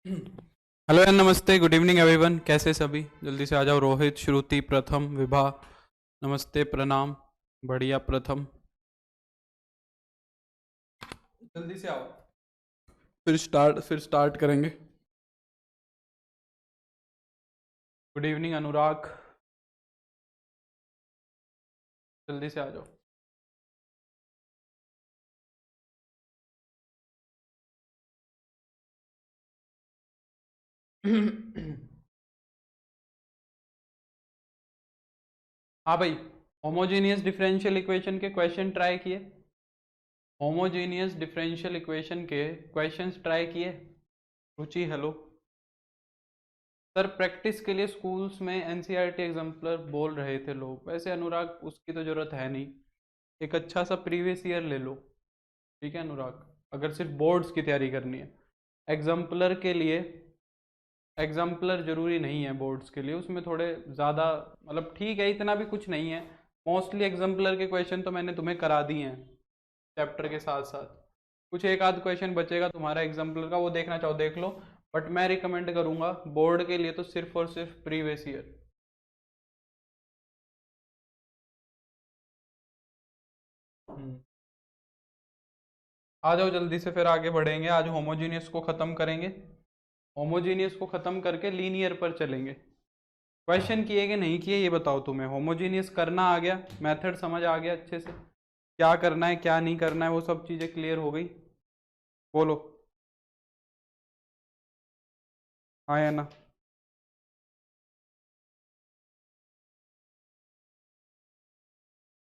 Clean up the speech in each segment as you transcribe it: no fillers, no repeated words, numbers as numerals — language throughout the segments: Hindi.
हेलो एंड नमस्ते, गुड इवनिंग एवरीवन। कैसे सभी? जल्दी से आ जाओ। रोहित, श्रुति, प्रथम, विभा, नमस्ते, प्रणाम, बढ़िया। प्रथम, जल्दी से आओ। फिर स्टार्ट करेंगे। गुड इवनिंग अनुराग, जल्दी से आ जाओ। हाँ भाई, होमोजेनियस डिफरेंशियल इक्वेशन के क्वेश्चन ट्राई किए? होमोजेनियस डिफरेंशियल इक्वेशन के क्वेश्चंस ट्राई किए? रुचि, हेलो सर। प्रैक्टिस के लिए स्कूल्स में एनसीईआरटी एग्जाम्पलर बोल रहे थे लोग। वैसे अनुराग, उसकी तो ज़रूरत है नहीं। एक अच्छा सा प्रीवियस ईयर ले लो। ठीक है अनुराग, अगर सिर्फ बोर्ड्स की तैयारी करनी है। एग्जाम्पलर के लिए एग्जाम्पलर जरूरी नहीं है बोर्ड्स के लिए, उसमें थोड़े ज़्यादा मतलब ठीक है, इतना भी कुछ नहीं है। मोस्टली एग्जाम्पलर के क्वेश्चन तो मैंने तुम्हें करा दिए हैं चैप्टर के साथ साथ। कुछ एक आध क्वेश्चन बचेगा तुम्हारा एग्जाम्पलर का, वो देखना चाहो देख लो। बट मैं रिकमेंड करूंगा बोर्ड के लिए तो सिर्फ और सिर्फ प्रीवियस ईयर। आ जाओ जल्दी से, फिर आगे बढ़ेंगे। आज होमोजीनियस को ख़त्म करेंगे। होमोजीनियस को ख़त्म करके लीनियर पर चलेंगे। क्वेश्चन किए कि नहीं किए ये बताओ तुम्हें। होमोजीनियस करना आ गया, मेथड समझ आ गया अच्छे से, क्या करना है क्या नहीं करना है, वो सब चीज़ें क्लियर हो गई? बोलो हाँ या ना।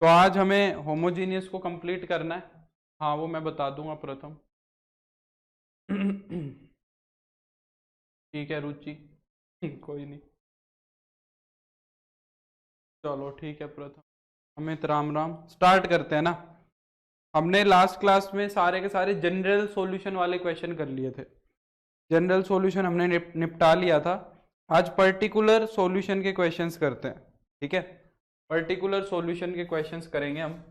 तो आज हमें होमोजीनियस को कंप्लीट करना है। हाँ वो मैं बता दूंगा प्रथम। ठीक है रुचि, कोई नहीं। चलो ठीक है प्रथम, अमित, राम राम। स्टार्ट करते हैं ना। हमने लास्ट क्लास में सारे के सारे जनरल सॉल्यूशन वाले क्वेश्चन कर लिए थे। जनरल सॉल्यूशन हमने निपटा लिया था। आज पर्टिकुलर सॉल्यूशन के क्वेश्चंस करते हैं। ठीक है, पर्टिकुलर सॉल्यूशन के क्वेश्चंस करेंगे हम।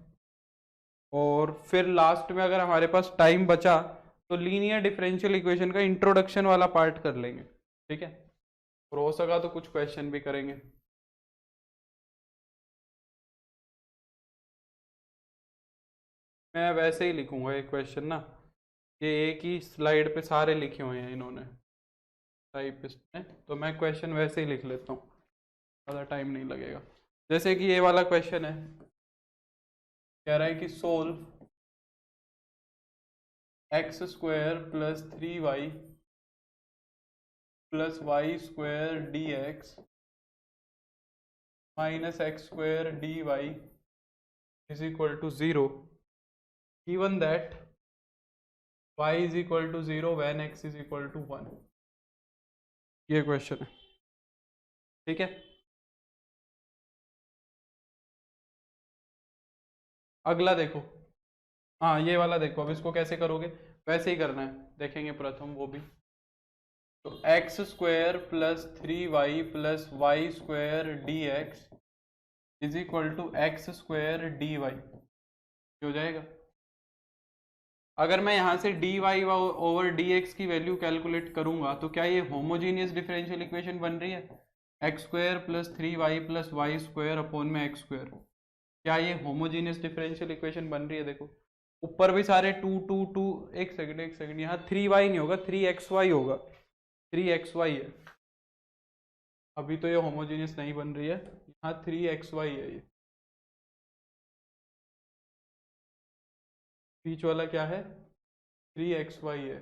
और फिर लास्ट में अगर हमारे पास टाइम बचा तो लीनियर डिफरेंशियल इक्वेशन का इंट्रोडक्शन वाला पार्ट कर लेंगे। ठीक है, और हो सका तो कुछ क्वेश्चन भी करेंगे। मैं वैसे ही लिखूंगा एक क्वेश्चन ना, ये एक ही स्लाइड पे सारे लिखे हुए हैं इन्होंने टाइपिस्ट ने, तो मैं क्वेश्चन वैसे ही लिख लेता हूँ, ज़्यादा टाइम नहीं लगेगा। जैसे कि ये वाला क्वेश्चन है, कह रहा है कि solve x square plus 3y plus y square d x minus x square d y is equal to zero, given that y is equal to 0 when x is equal to 1। ये क्वेश्चन है। ठीक है, अगला देखो। हाँ ये वाला देखो, अब इसको कैसे करोगे, वैसे ही करना है, देखेंगे प्रथम वो भी। तो x square plus 3y plus y square d x is equal to x square d y हो जाएगा। अगर मैं यहाँ से d y over d x की वैल्यू कैलकुलेट करूंगा तो क्या ये होमोजीनियस डिफरेंशियल इक्वेशन बन रही है? X square plus 3y plus y square upon में एक्स स्क्वायर, क्या ये होमोजीनियस डिफरेंशियल इक्वेशन बन रही है? देखो ऊपर भी सारे टू टू टू, एक सेकंड, यहाँ 3y नहीं होगा, 3xy होगा। 3xy है, अभी तो ये होमोजीनियस नहीं बन रही है, यहाँ 3xy है। ये बीच वाला क्या है? 3xy है,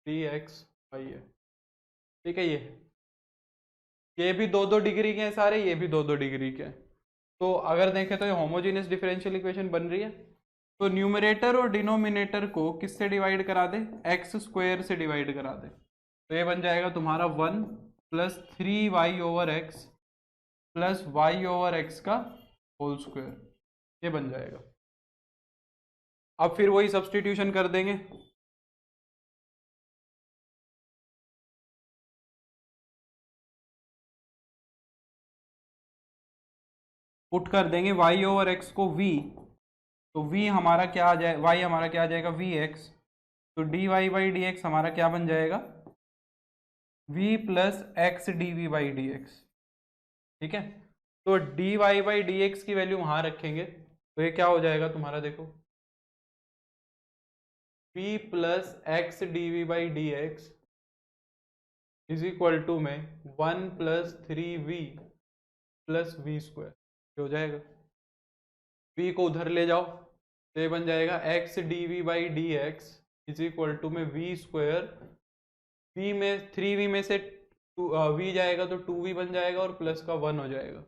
3xy है। ठीक है, ये भी दो दो डिग्री के हैं सारे, ये भी दो दो डिग्री के हैं। तो अगर देखें तो ये होमोजेनियस डिफरेंशियल इक्वेशन बन रही है। तो न्यूमरेटर और डिनोमिनेटर को किससे डिवाइड करा दे? एक्स स्क्वायर से डिवाइड करा दे, तो ये बन जाएगा तुम्हारा 1 plus 3y over x plus y over x का होल स्क्वायर, ये बन जाएगा। अब फिर वही सब्सटीट्यूशन कर देंगे। पुट कर देंगे y ओवर एक्स को v, तो v हमारा क्या आ जाए, y हमारा क्या आ जाएगा, वी एक्स तो d y by d x हमारा क्या बन जाएगा, v plus x d v by d x. ठीक है, तो d y by d x की वैल्यू वहां रखेंगे तो ये क्या हो जाएगा तुम्हारा, देखो v plus x d v by d x is equal to में 1 plus 3v plus we square हो जाएगा। v को उधर ले जाओ तो ये बन जाएगा x d v by d x is equal to में वी स्क्वायर, v में 3v में से v जाएगा तो 2v बन जाएगा और प्लस का 1 हो जाएगा।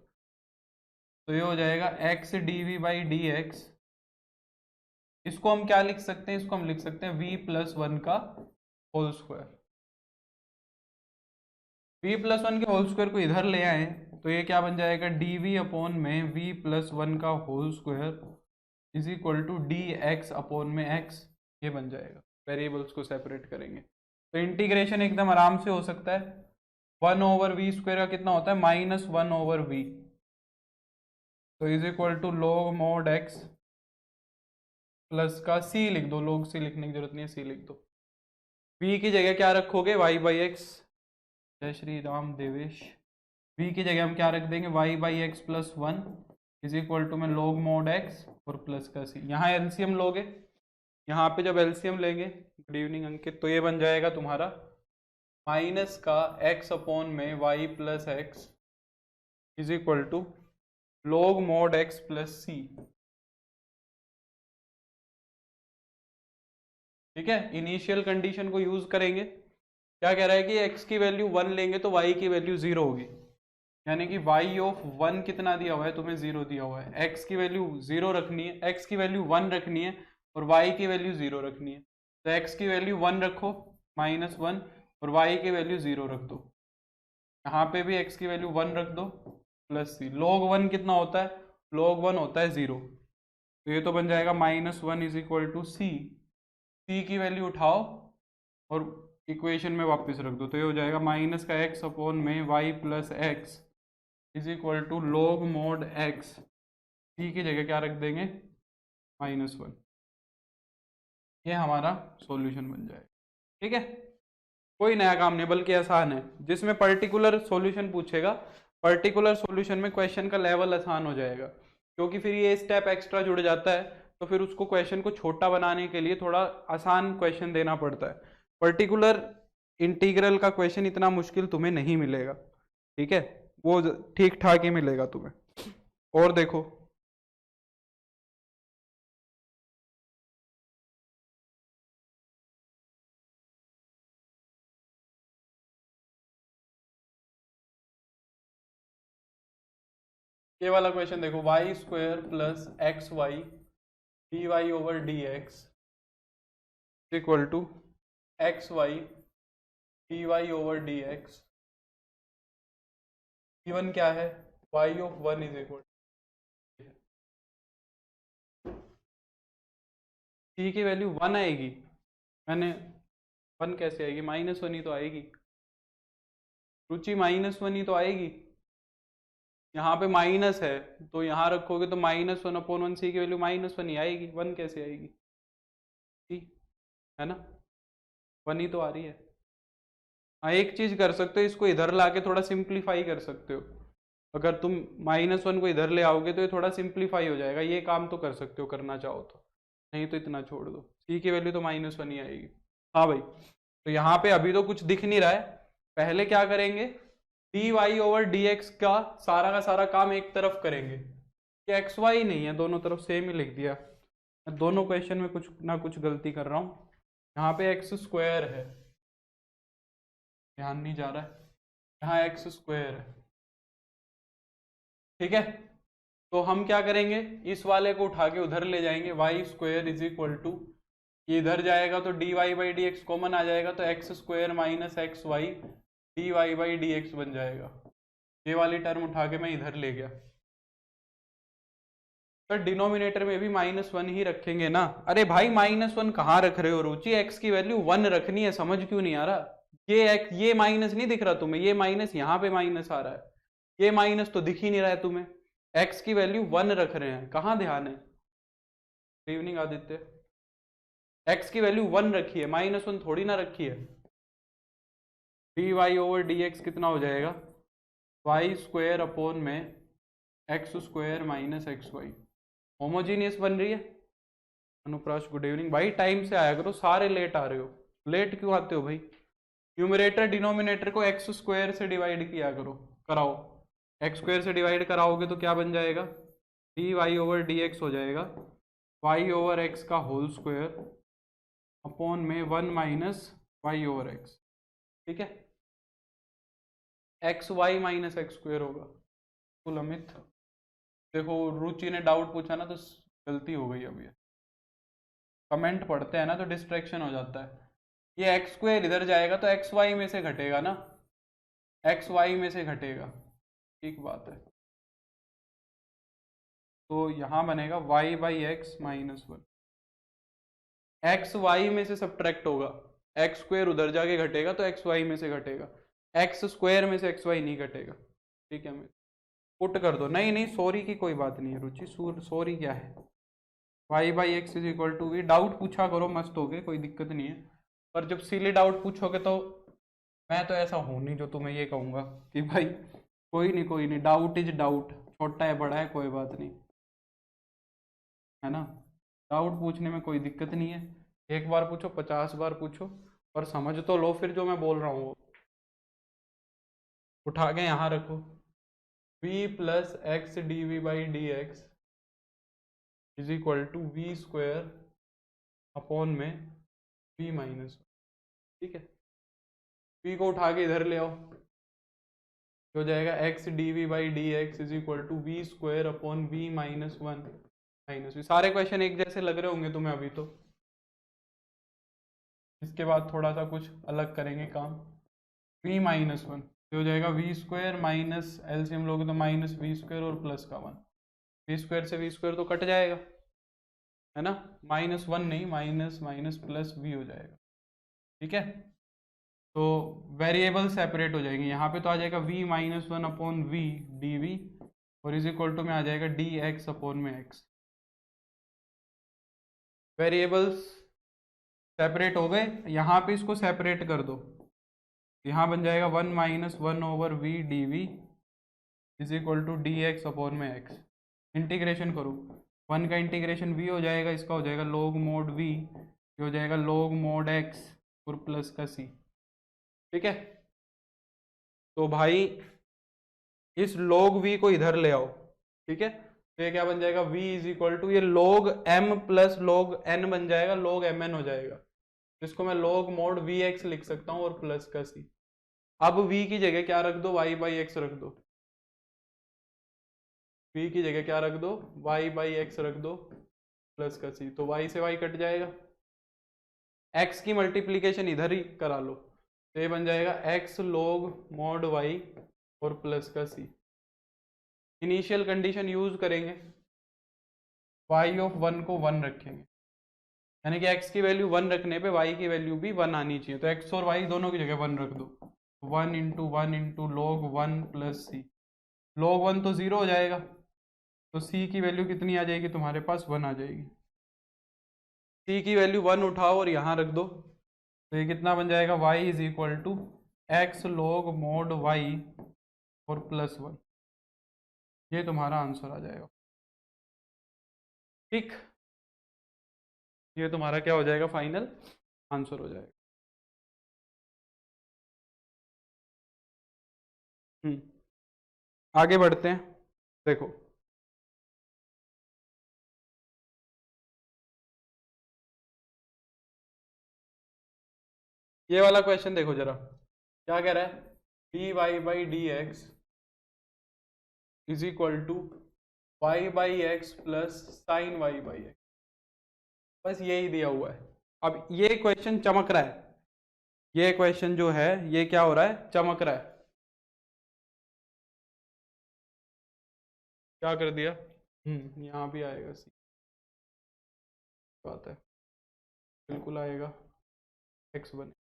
तो ये हो जाएगा x d v by d x. इसको हम क्या लिख सकते हैं, इसको हम लिख सकते हैं v प्लस 1 का होल स्क्वायर। v प्लस 1 के होल स्क्वायर को इधर ले आए तो ये क्या बन जाएगा, dv अपॉन में v प्लस 1 का whole square is equal to d x upon में x, ये बन जाएगा। वेरिएबल्स को सेपरेट करेंगे तो इंटीग्रेशन एकदम आराम से हो सकता है। 1 ओवर वी स्क्वायर का कितना होता है, माइनस 1 ओवर वी, तो is equal to log mod x plus का c लिख दो, log c लिखने की जरूरत नहीं है, c लिख दो। v की जगह क्या रखोगे, y बाई एक्स, जय श्री राम देवेश। v की जगह हम क्या रख देंगे, y by x plus 1 is equal to में log mod x और प्लस का c। यहाँ एलसीएम लोगे, यहाँ पे जब एलसीएम लेंगे, गुड इवनिंग अंकित, तो ये बन जाएगा तुम्हारा माइनस का x अपॉन में y plus x is equal to log mod x plus c। ठीक है, इनिशियल कंडीशन को यूज करेंगे। क्या कह रहा है कि x की वैल्यू 1 लेंगे तो y की वैल्यू 0 होगी, यानी कि y ऑफ 1 कितना दिया हुआ है तुम्हें, 0 दिया हुआ है। x की वैल्यू 0 रखनी है, x की वैल्यू 1 रखनी है और y की वैल्यू 0 रखनी है। तो x की वैल्यू 1 रखो माइनस 1 और y की वैल्यू 0 रख दो। यहाँ पे भी x की वैल्यू 1 रख दो प्लस c। log 1 कितना होता है, log 1 होता है 0, तो ये तो बन जाएगा minus 1 is equal to c। c की वैल्यू उठाओ और इक्वेशन में वापस रख दो, तो ये हो जाएगा माइनस का x अपॉन में y plus x is equal to log mod x, c की जगह क्या रख देंगे, माइनस 1। ये हमारा सॉल्यूशन बन जाएगा। ठीक है, कोई नया काम नहीं बल्कि आसान है। जिसमें पर्टिकुलर सॉल्यूशन पूछेगा, पर्टिकुलर सॉल्यूशन में क्वेश्चन का लेवल आसान हो जाएगा, क्योंकि फिर ये स्टेप एक्स्ट्रा जुड़ जाता है तो फिर उसको क्वेश्चन को छोटा बनाने के लिए थोड़ा आसान क्वेश्चन देना पड़ता है। पर्टिकुलर इंटीग्रल का क्वेश्चन इतना मुश्किल तुम्हें नहीं मिलेगा, ठीक है, वो ठीक ठाक ही मिलेगा तुम्हें। और देखो ये वाला क्वेश्चन देखो, y square plus x y d y over d x equal to x y d y over d x. Given क्या है, y of 1 is equal, c की वैल्यू 1 आएगी, मैंने 1 कैसे आएगी, माइनस 1 ही तो आएगी रुचि, माइनस 1 ही तो आएगी। यहाँ पे माइनस है तो यहाँ रखोगे तो माइनस 1 अपॉन 1, सी की वैल्यू माइनस 1 ही आएगी, 1 कैसे आएगी, है ना, 1 ही तो आ रही है। हाँ, एक चीज कर सकते हो, इसको इधर लाके थोड़ा सिंप्लीफाई कर सकते हो। अगर तुम माइनस 1 को इधर ले आओगे तो ये थोड़ा सिंप्लीफाई हो जाएगा, ये काम तो कर सकते हो करना चाहो तो, नहीं तो इतना छोड़ दो, सी की वैल्यू तो माइनस 1 ही आएगी। हाँ भाई, तो यहाँ पे अभी तो कुछ दिख नहीं रहा है, पहले क्या करेंगे, d y over d x का सारा काम एक तरफ करेंगे, ये एक्स वाई नहीं है, दोनों तरफ सेम ही लिख दिया। मैं दोनों क्वेश्चन में कुछ ना कुछ गलती कर रहा हूँ। यहाँ पे एक्स स्क्वायर है, ध्यान नहीं जा रहा है, यहाँ एक्स स्क्वायर है, ठीक है। तो हम क्या करेंगे, इस वाले को उठा के उधर ले जाएंगे, y square is equal to, ये इधर जाएगा तो d y by d x common आ जाएगा, तो x square minus x y d y by d x बन जाएगा। ये वाली टर्म उठा के मैं इधर ले गया, तो डिनोमिनेटर में भी माइनस 1 ही रखेंगे ना। अरे भाई माइनस 1 कहाँ रख रहे हो रुचि, एक्स की वैल्यू 1 रखनी है, समझ क्यों नहीं आ रहा। ये माइनस नहीं दिख रहा तुम्हें, ये माइनस यहाँ पे माइनस आ रहा है, ये माइनस तो दिख ही नहीं रहा है तुम्हें, एक्स की वैल्यू 1 रख रहे हैं, कहाँ ध्यान है। Good evening Aditya. एक्स की वैल्यू 1 रखी है, -1 थोड़ी ना रखी है। D y over d x कितना हो जाएगा, वाई स्क्वायर अपॉन में x square minus x y. Homogeneous बन रही है। अनुप्राश गुड इवनिंग भाई, टाइम से आया करो, सारे लेट आ रहे हो। लेट क्यों आते हो भाई? न्यूमरेटर डिनोमिनेटर को एक्स स्क्वायर से डिवाइड किया करो, कराओ। एक्स स्क्वायर से डिवाइड कराओगे तो क्या बन जाएगा, d y over d x हो जाएगा वाई ओवर एक्स का होल स्क्वायर अपॉन में 1 माइनस वाई ओवर एक्स। ठीक है, x y minus x square होगा। कुल अमित देखो, रुचि ने डाउट पूछा ना तो गलती हो गई। अब ये कमेंट पढ़ते हैं ना तो डिस्ट्रैक्शन हो जाता है। ये एक्स स्क्वायर इधर जाएगा तो एक्स वाई में से घटेगा ना, एक्स वाई में से घटेगा। ठीक बात है, तो यहां बनेगा y by x -1। X y में से सब्ट्रैक्ट होगा, एक्स स्क्वायर उधर जाके घटेगा तो एक्स वाई में से घटेगा, एक्स स्क्वायर में से एक्स वाई नहीं घटेगा। ठीक है, मैं पुट कर दो। नहीं नहीं, सॉरी की कोई बात नहीं है रुचि, सॉरी क्या है। Y by x is equal to v. Doubt पूछा करो, मस्त हो गए, कोई दिक्कत नहीं है। पर जब सिली डाउट पूछोगे तो मैं तो ऐसा हूँ नहीं जो तुम्हें ये कहूँगा कि भाई कोई नहीं कोई नहीं, डाउट इज डाउट, छोटा है बड़ा है कोई बात नहीं, है ना। डाउट पूछने में कोई दिक्कत नहीं है, एक बार पूछो 50 बार पूछो, पर समझ तो लो फिर जो मैं बोल रहा हूँ वो। उठा के यहाँ रखो, v plus x d v by d x is equal to v square upon में v माइनस। ठीक है, v को उठा के इधर ले आओ, हो जाएगा x d v by d x is equal to v square upon v -1 minus v. सारे क्वेश्चन एक जैसे लग रहे होंगे तुम्हें अभी तो। इसके बाद थोड़ा सा कुछ अलग करेंगे काम। v -1 हो जाएगा वी स्क्वायर माइनस एलसीएम लोगे तो माइनस वी स्क्वायर और प्लस का 1। वी स्क्वायर से वी स्क्वायर तो कट जाएगा, है ना। -1 नहीं, माइनस माइनस प्लस वी हो जाएगा। ठीक है, तो वेरिएबल सेपरेट हो जाएंगे। यहाँ पे तो आ जाएगा v -1 upon v d v और इज इक्वल टू में आ जाएगा डी एक्स अपॉन में एक्स। वेरिएबल्स सेपरेट हो गए, यहाँ पे इसको सेपरेट कर दो, यहाँ बन जाएगा 1 -1 over v d v is equal to d x upon में एक्स। इंटीग्रेशन करो, 1 का इंटीग्रेशन v हो जाएगा, इसका हो जाएगा log मोड v, ये हो जाएगा log मोड x और प्लस का c। ठीक है, तो भाई इस log v को इधर ले आओ। ठीक है, तो ये क्या बन जाएगा, v इज इक्वल टू ये log m plus log n बन जाएगा, log mn हो जाएगा, जिसको मैं log मोड vx लिख सकता हूँ और प्लस का c। अब v की जगह क्या रख दो, y बाई एक्स रख दो, v की जगह क्या रख दो, y बाई एक्स रख दो प्लस का c, तो y से y कट जाएगा, x की मल्टीप्लीकेशन इधर ही करा लो, तो ये बन जाएगा x log mod y और प्लस का c। इनिशियल कंडीशन यूज करेंगे, y ऑफ 1 को 1 रखेंगे, यानी कि x की वैल्यू 1 रखने पे y की वैल्यू भी 1 आनी चाहिए, तो x और y दोनों की जगह 1 रख दो। 1 into 1 into log 1 plus c, log 1 तो 0 हो जाएगा, तो c की वैल्यू कितनी आ जाएगी तुम्हारे पास, 1 आ जाएगी। c की वैल्यू 1 उठाओ और यहाँ रख दो, तो ये कितना बन जाएगा, y is equal to x log mod y और प्लस 1। ये तुम्हारा आंसर आ जाएगा। ठीक, ये तुम्हारा क्या हो जाएगा, फाइनल आंसर हो जाएगा। आगे बढ़ते हैं। देखो ये वाला क्वेश्चन देखो जरा, क्या कह रहा है, d y by d x is equal to y by x plus sine y by x, बस यही दिया हुआ है। अब ये क्वेश्चन चमक रहा है, ये क्वेश्चन जो है ये क्या हो रहा है, चमक रहा है। क्या कर दिया, यहाँ भी आएगा सी, बात है, बिल्कुल आएगा, एक्स बने।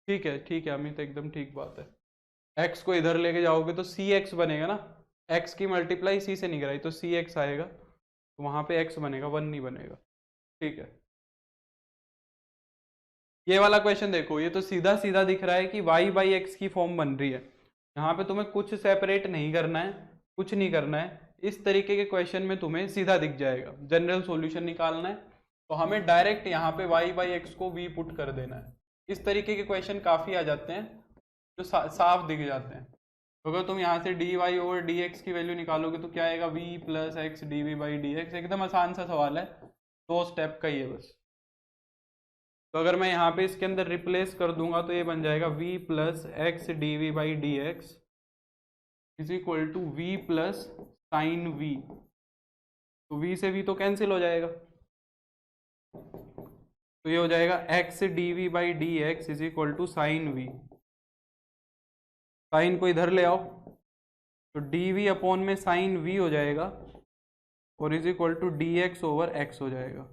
ठीक है अमित, एकदम ठीक बात है। एक्स को इधर लेके जाओगे तो सी एक्स बनेगा ना, एक्स की मल्टीप्लाई सी से नहीं कराई तो सी एक्स आएगा, तो वहाँ पे एक्स बनेगा, 1 नहीं बनेगा। ठीक है, ये वाला क्वेश्चन देखो, ये तो सीधा सीधा दिख रहा है कि y बाई एक्स की फॉर्म बन रही है। यहाँ पे तुम्हें कुछ सेपरेट नहीं करना है, कुछ नहीं करना है। इस तरीके के क्वेश्चन में तुम्हें सीधा दिख जाएगा। जनरल सॉल्यूशन निकालना है तो हमें डायरेक्ट यहाँ पे y बाई एक्स को v पुट कर देना है। इस तरीके के क्वेश्चन काफ़ी आ जाते हैं जो साफ दिख जाते हैं। तो अगर तुम यहाँ से d y over d x की वैल्यू निकालोगे तो क्या आएगा, v plus x d v by d x. एकदम आसान सा सवाल है, 2 स्टेप का ही है बस। तो अगर मैं यहाँ पे इसके अंदर रिप्लेस कर दूंगा तो ये बन जाएगा v plus x d v by d x is equal to v plus sine v. तो v से v तो कैंसिल हो जाएगा, तो ये हो जाएगा x d v by d x is equal to sine v. Sine को इधर ले आओ तो डी वी अपॉन में साइन वी हो जाएगा और is equal to d x over x हो जाएगा।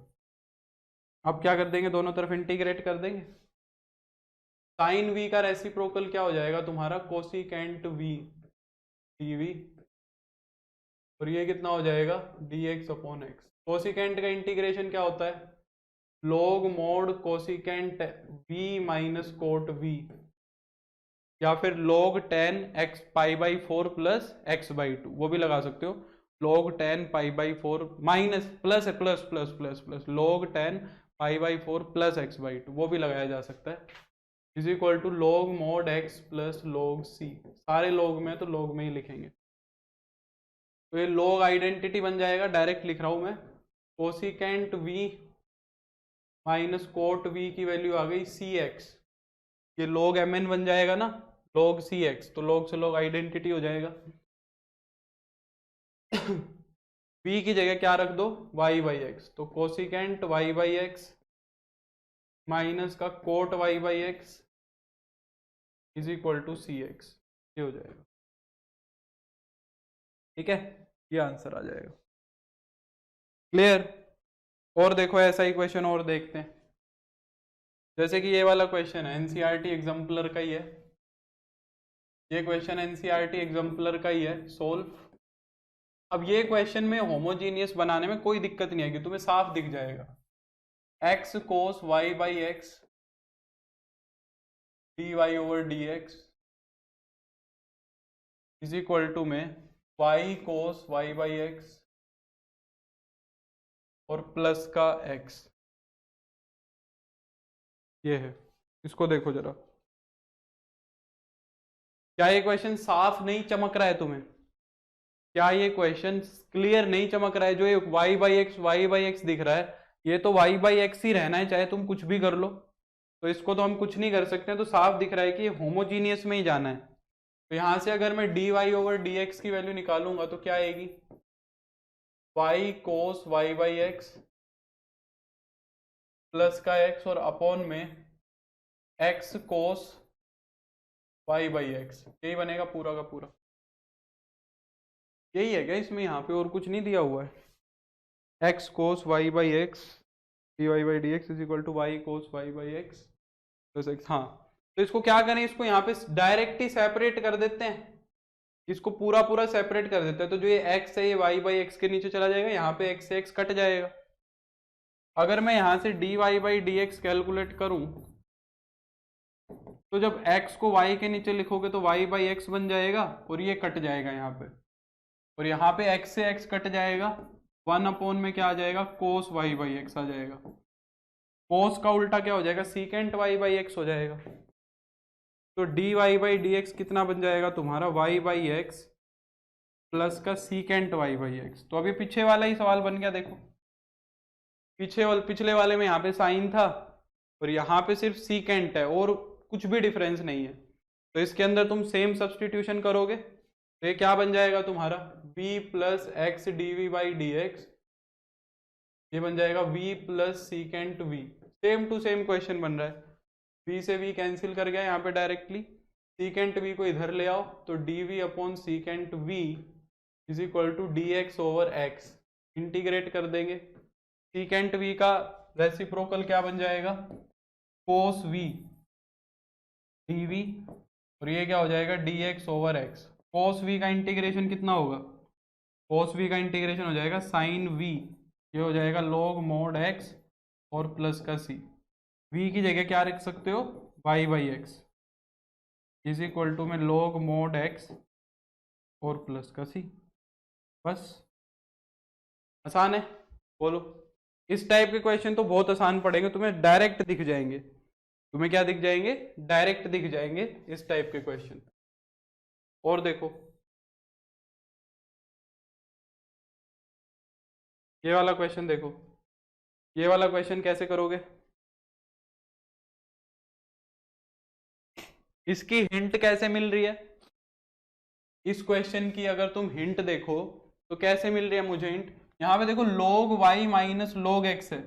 अब क्या कर देंगे, दोनों तरफ इंटीग्रेट कर देंगे। साइन वी का रेसिप्रोकल क्या हो जाएगा तुम्हारा, कोसिकेंट वी डी वी, और ये कितना हो जाएगा d x upon x. Cosecant का इंटीग्रेशन क्या होता है, log mod cosecant v minus cot v, या फिर log 10 x pi by 4 plus x by 2, वो भी लगा सकते हो। log 10 pi by 4 minus plus plus plus plus plus log 10 pi by 4 plus x by 2, वो भी लगाया जा सकता है। Is equal to log mod x plus log c। सारे log में तो log में ही लिखेंगे, तो ये log आइडेंटिटी बन जाएगा। डायरेक्ट लिख रहा हूं मैं, cosecant v minus cot v की वैल्यू आ गई सी एक्स, ये log mn बन जाएगा ना, log cx, तो log से log आइडेंटिटी हो जाएगा। v की जगह क्या रख दो, y बाई एक्स, तो cosecant y by x minus का cot y by x is equal to c x, ये हो जाएगा। ठीक है, ये आंसर आ जाएगा। क्लियर। और देखो ऐसा ही क्वेश्चन और देखते हैं, जैसे कि ये वाला क्वेश्चन है एनसीईआरटी एग्जाम्पलर का ही है। ये क्वेश्चन एनसीईआरटी एग्जाम्पलर का ही है, सोल्व। अब ये क्वेश्चन में होमोजीनियस बनाने में कोई दिक्कत नहीं आएगी, तुम्हें साफ दिख जाएगा। X cos y by x d y over d x is equal to में y cos y by x और प्लस का एक्स, ये है। इसको देखो जरा, क्या ये क्वेश्चन साफ नहीं चमक रहा है तुम्हें? क्या ये क्वेश्चन क्लियर नहीं चमक रहा है? जो ये y बाई एक्स दिख रहा है, ये तो y बाई एक्स ही रहना है, चाहे तुम कुछ भी कर लो। तो इसको तो हम कुछ नहीं कर सकते हैं, तो साफ दिख रहा है कि ये होमोजीनियस में ही जाना है। तो यहां से अगर मैं d y over d x की वैल्यू निकालूंगा तो क्या आएगी, y cos y by x plus का x और अपॉन में x cos y by x, यही बनेगा पूरा का पूरा। यही है क्या इसमें, यहाँ पे और कुछ नहीं दिया हुआ है। x cos y by x d y by d x is equal to y cos y by x plus x. हाँ, तो इसको क्या करें, इसको यहाँ पे डायरेक्ट ही सेपरेट कर देते हैं, इसको पूरा पूरा सेपरेट कर देते हैं। तो जो ये x है ये y बाई एक्स के नीचे चला जाएगा, यहाँ पे x से x कट जाएगा। अगर मैं यहाँ से d y by d x calculate करूँ तो जब x को y के नीचे लिखोगे तो y बाई एक्स बन जाएगा और ये कट जाएगा यहाँ पे, और यहाँ पे x से x कट जाएगा, 1 अपॉन में क्या आ जाएगा, कोस y बाई एक्स आ जाएगा। कोस का उल्टा क्या हो जाएगा, सीकेंट y बाई एक्स हो जाएगा। तो d y by d x कितना बन जाएगा तुम्हारा, y बाई एक्स प्लस का सीकेंट y बाई एक्स। तो अभी पीछे वाला ही सवाल बन गया, देखो पिछले वाले में यहाँ पे साइन था और यहाँ पे सिर्फ सीकेंट है और कुछ भी डिफरेंस नहीं है। तो इसके अंदर तुम सेम सब्सटीट्यूशन करोगे तो ये क्या बन जाएगा तुम्हारा, v plus x d v by d x, ये बन जाएगा v plus secant v। Same to same question बन रहा है, v से v कैंसिल कर गया यहाँ पे डायरेक्टली, सीकेंट v को इधर ले आओ तो dv upon secant v is equal to dx over x, integrate कर देंगे। सीकेंट v का रेसिप्रोकल क्या बन जाएगा, कोस v dv, और ये क्या हो जाएगा dx ओवर x। कोस v का इंटीग्रेशन कितना होगा, कोस v का इंटीग्रेशन हो जाएगा साइन v, ये हो जाएगा log mod x और प्लस का c। v की जगह क्या रख सकते हो, y by x is equal to में log mod x और प्लस का c। बस, आसान है, बोलो। इस टाइप के क्वेश्चन तो बहुत आसान पड़ेंगे, तुम्हें डायरेक्ट दिख जाएंगे। तुम्हें क्या दिख जाएंगे, डायरेक्ट दिख जाएंगे इस टाइप के क्वेश्चन। और देखो ये वाला क्वेश्चन, देखो ये वाला क्वेश्चन कैसे करोगे। इसकी हिंट कैसे मिल रही है, इस क्वेश्चन की अगर तुम हिंट देखो तो कैसे मिल रही है मुझे हिंट। यहाँ पे देखो log y minus log x है,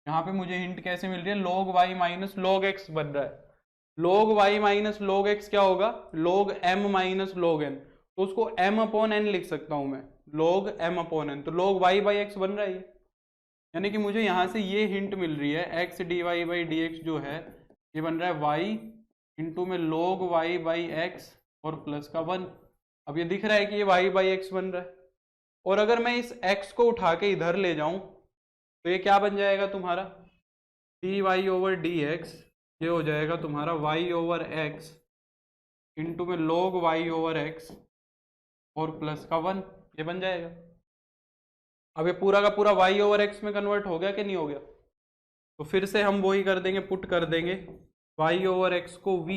यहाँ पे मुझे हिंट कैसे मिल रही है, log y minus log x बन रहा है। log y minus log x क्या होगा, log m minus log n, तो उसको m अपॉन n लिख सकता हूं मैं, log m अपॉन n, तो log y बाई x बन रहा है ये। यानी कि मुझे यहाँ से ये हिंट मिल रही है, x dy बाई dx जो है ये बन रहा है y इंटू में log y बाई x और प्लस का 1। अब ये दिख रहा है कि ये y बाई एक्स बन रहा है, और अगर मैं इस x को उठा के इधर ले जाऊं तो ये क्या बन जाएगा तुम्हारा, d y over d x, ये हो जाएगा तुम्हारा y ओवर एक्स इंटू में log y ओवर एक्स और प्लस का 1, ये बन जाएगा। अब ये पूरा का पूरा y ओवर एक्स में कन्वर्ट हो गया कि नहीं हो गया, तो फिर से हम वही कर देंगे, पुट कर देंगे y ओवर एक्स को v,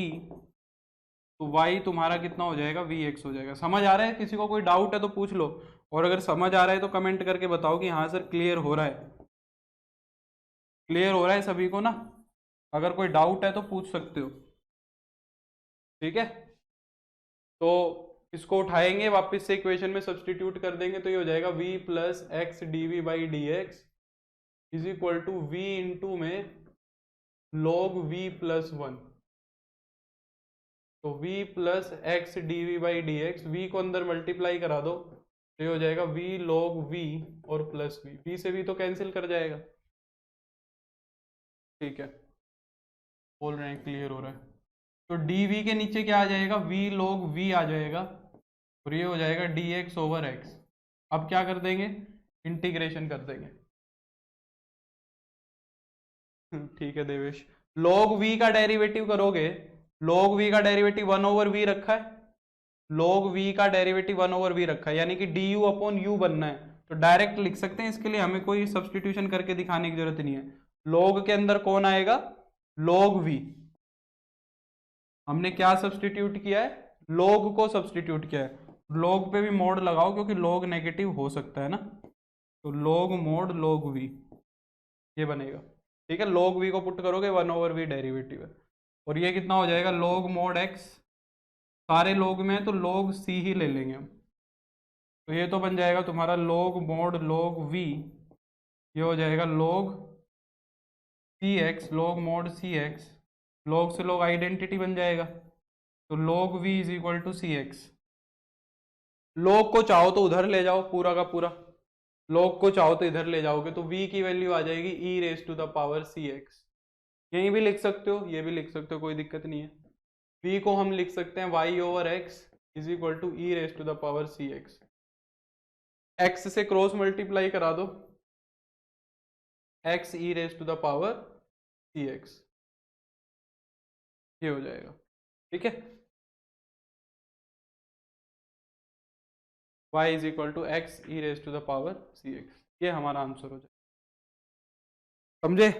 तो y तुम्हारा कितना हो जाएगा, vx हो जाएगा। समझ आ रहा है, किसी को कोई डाउट है तो पूछ लो, और अगर समझ आ रहा है तो कमेंट करके बताओ कि हाँ सर क्लियर हो रहा है। क्लियर हो रहा है सभी को ना, अगर कोई डाउट है तो पूछ सकते हो, ठीक है। तो इसको उठाएंगे वापस से इक्वेशन में सब्सटीट्यूट कर देंगे, तो ये हो जाएगा v plus x d v by d x is equal to v into में log v प्लस 1, तो v plus x d v by d x, v को अंदर मल्टीप्लाई करा दो तो ये हो जाएगा v log v और प्लस v से v तो कैंसिल कर जाएगा, ठीक है। बोल रहे हैं क्लियर हो रहा है, तो dv के नीचे क्या आ जाएगा, v log v आ जाएगा, और ये हो जाएगा dx ओवर x। अब क्या कर देंगे, इंटीग्रेशन कर देंगे, ठीक है देवेश। log v का डेरिवेटिव करोगे, log v का डेरिवेटिव 1 ओवर v रखा है, log v का डेरिवेटिव 1 ओवर v रखा है, यानी कि du अपॉन u बनना है, तो डायरेक्ट लिख सकते हैं, इसके लिए हमें कोई सब्सटीट्यूशन करके दिखाने की जरूरत नहीं है। log के अंदर कौन आएगा, log v, हमने क्या सब्सटीट्यूट किया है, log को सब्सटीट्यूट किया है। log पे भी मोड लगाओ क्योंकि log नेगेटिव हो सकता है ना, तो log मोड log v ये बनेगा, ठीक है। log v को पुट करोगे 1 ओवर v डेरिवेटिव है, और ये कितना हो जाएगा, log मोड x, सारे log में है तो log c ही ले लेंगे हम, तो ये तो बन जाएगा तुम्हारा log मोड log v, ये हो जाएगा log c x, log mod c x, log से log आइडेंटिटी बन जाएगा, तो log v is equal to c x. log को चाहो तो उधर ले जाओ पूरा का पूरा, log को चाहो तो इधर ले जाओगे तो v की वैल्यू आ जाएगी e raise to the power c x. यहीं भी लिख सकते हो, ये भी लिख सकते हो, कोई दिक्कत नहीं है। v को हम लिख सकते हैं y over x is equal to e raise to the power c x. x से क्रॉस मल्टीप्लाई करा दो, x e raise to the power c x, ये हो जाएगा, ठीक है। y is equal to x e raise to the power c x, ये हमारा आंसर हो जाएगा, समझे।